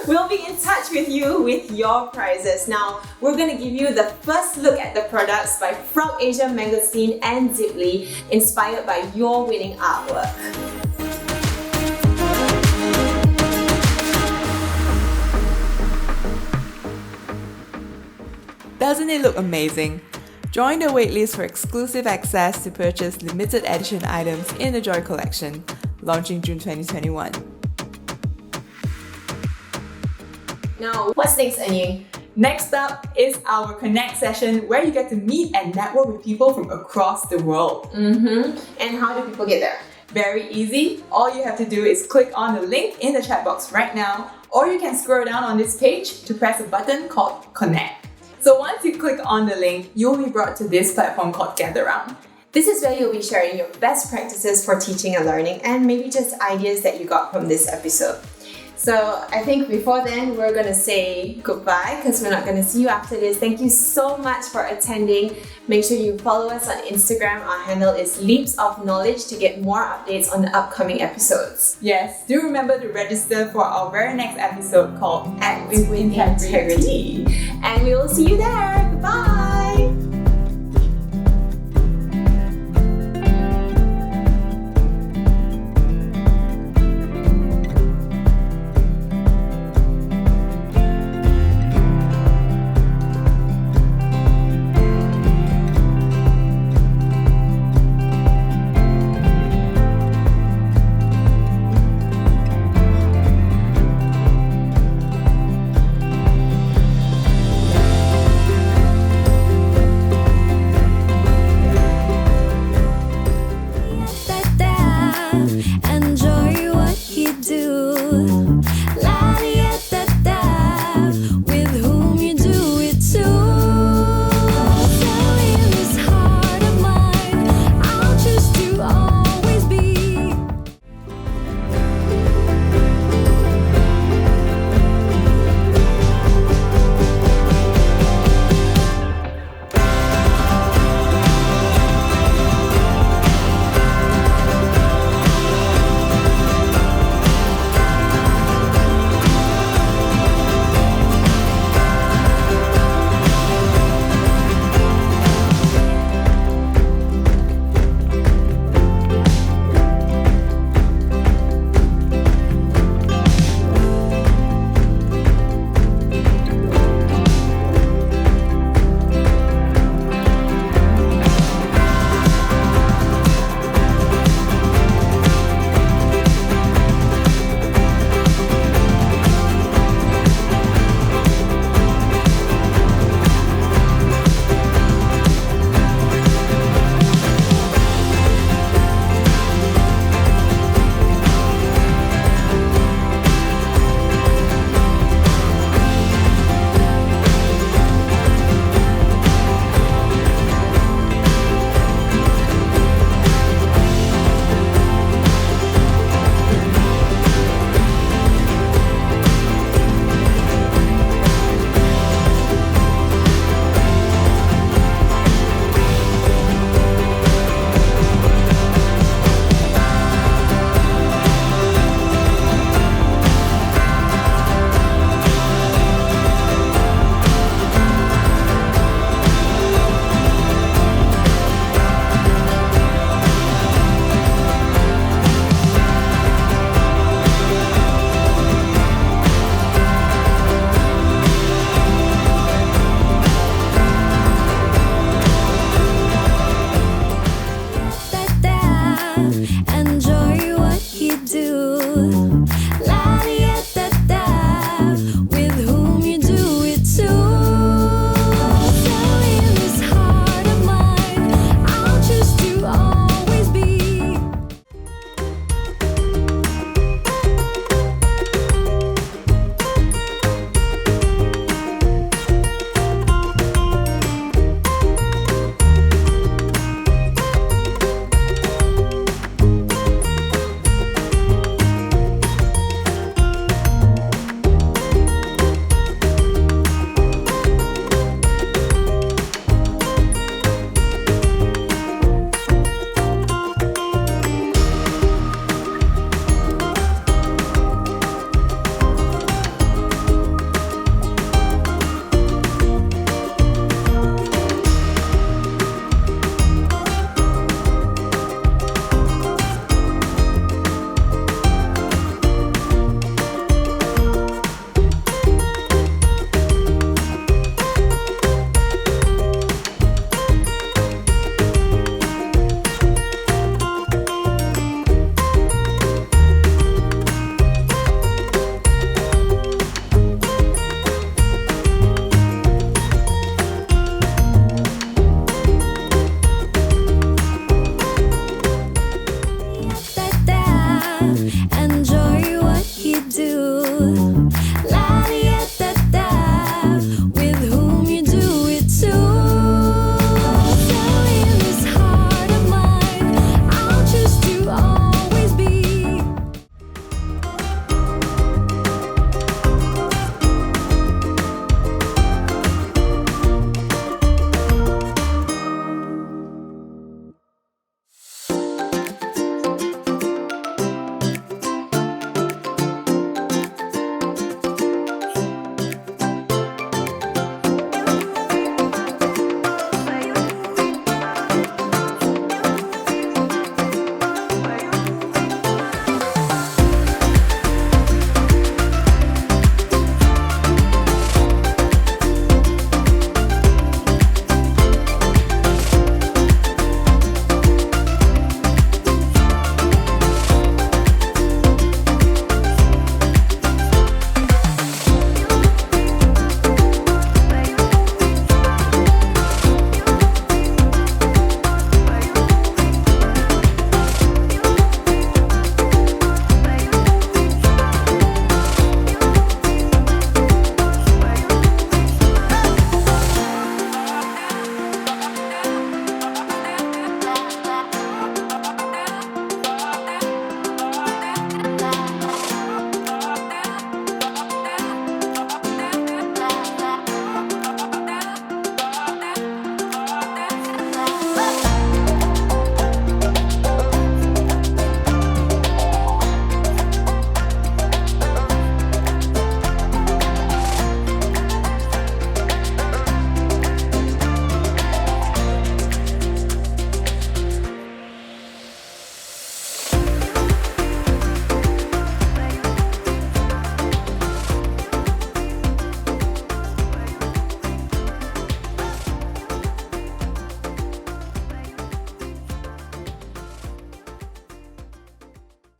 We'll be in touch with you with your prizes. Now, we're going to give you the first look at the products by Frog Asia, Mangosteen and Ziply, inspired by your winning artwork. Doesn't it look amazing? Join the waitlist for exclusive access to purchase limited edition items in the Joy Collection, launching June 2021. Now, what's next, Annie? Next up is our Connect session, where you get to meet and network with people from across the world. And how do people get there? Very easy. All you have to do is click on the link in the chat box right now, or you can scroll down on this page to press a button called Connect. So once you click on the link, you'll be brought to this platform called Gather Round. This is where you'll be sharing your best practices for teaching and learning, and maybe just ideas that you got from this episode. So I think before then, we're going to say goodbye because we're not going to see you after this. Thank you so much for attending. Make sure you follow us on Instagram. Our handle is Leaps of Knowledge to get more updates on the upcoming episodes. Yes, do remember to register for our very next episode called Act with Integrity. And we will see you there. Goodbye.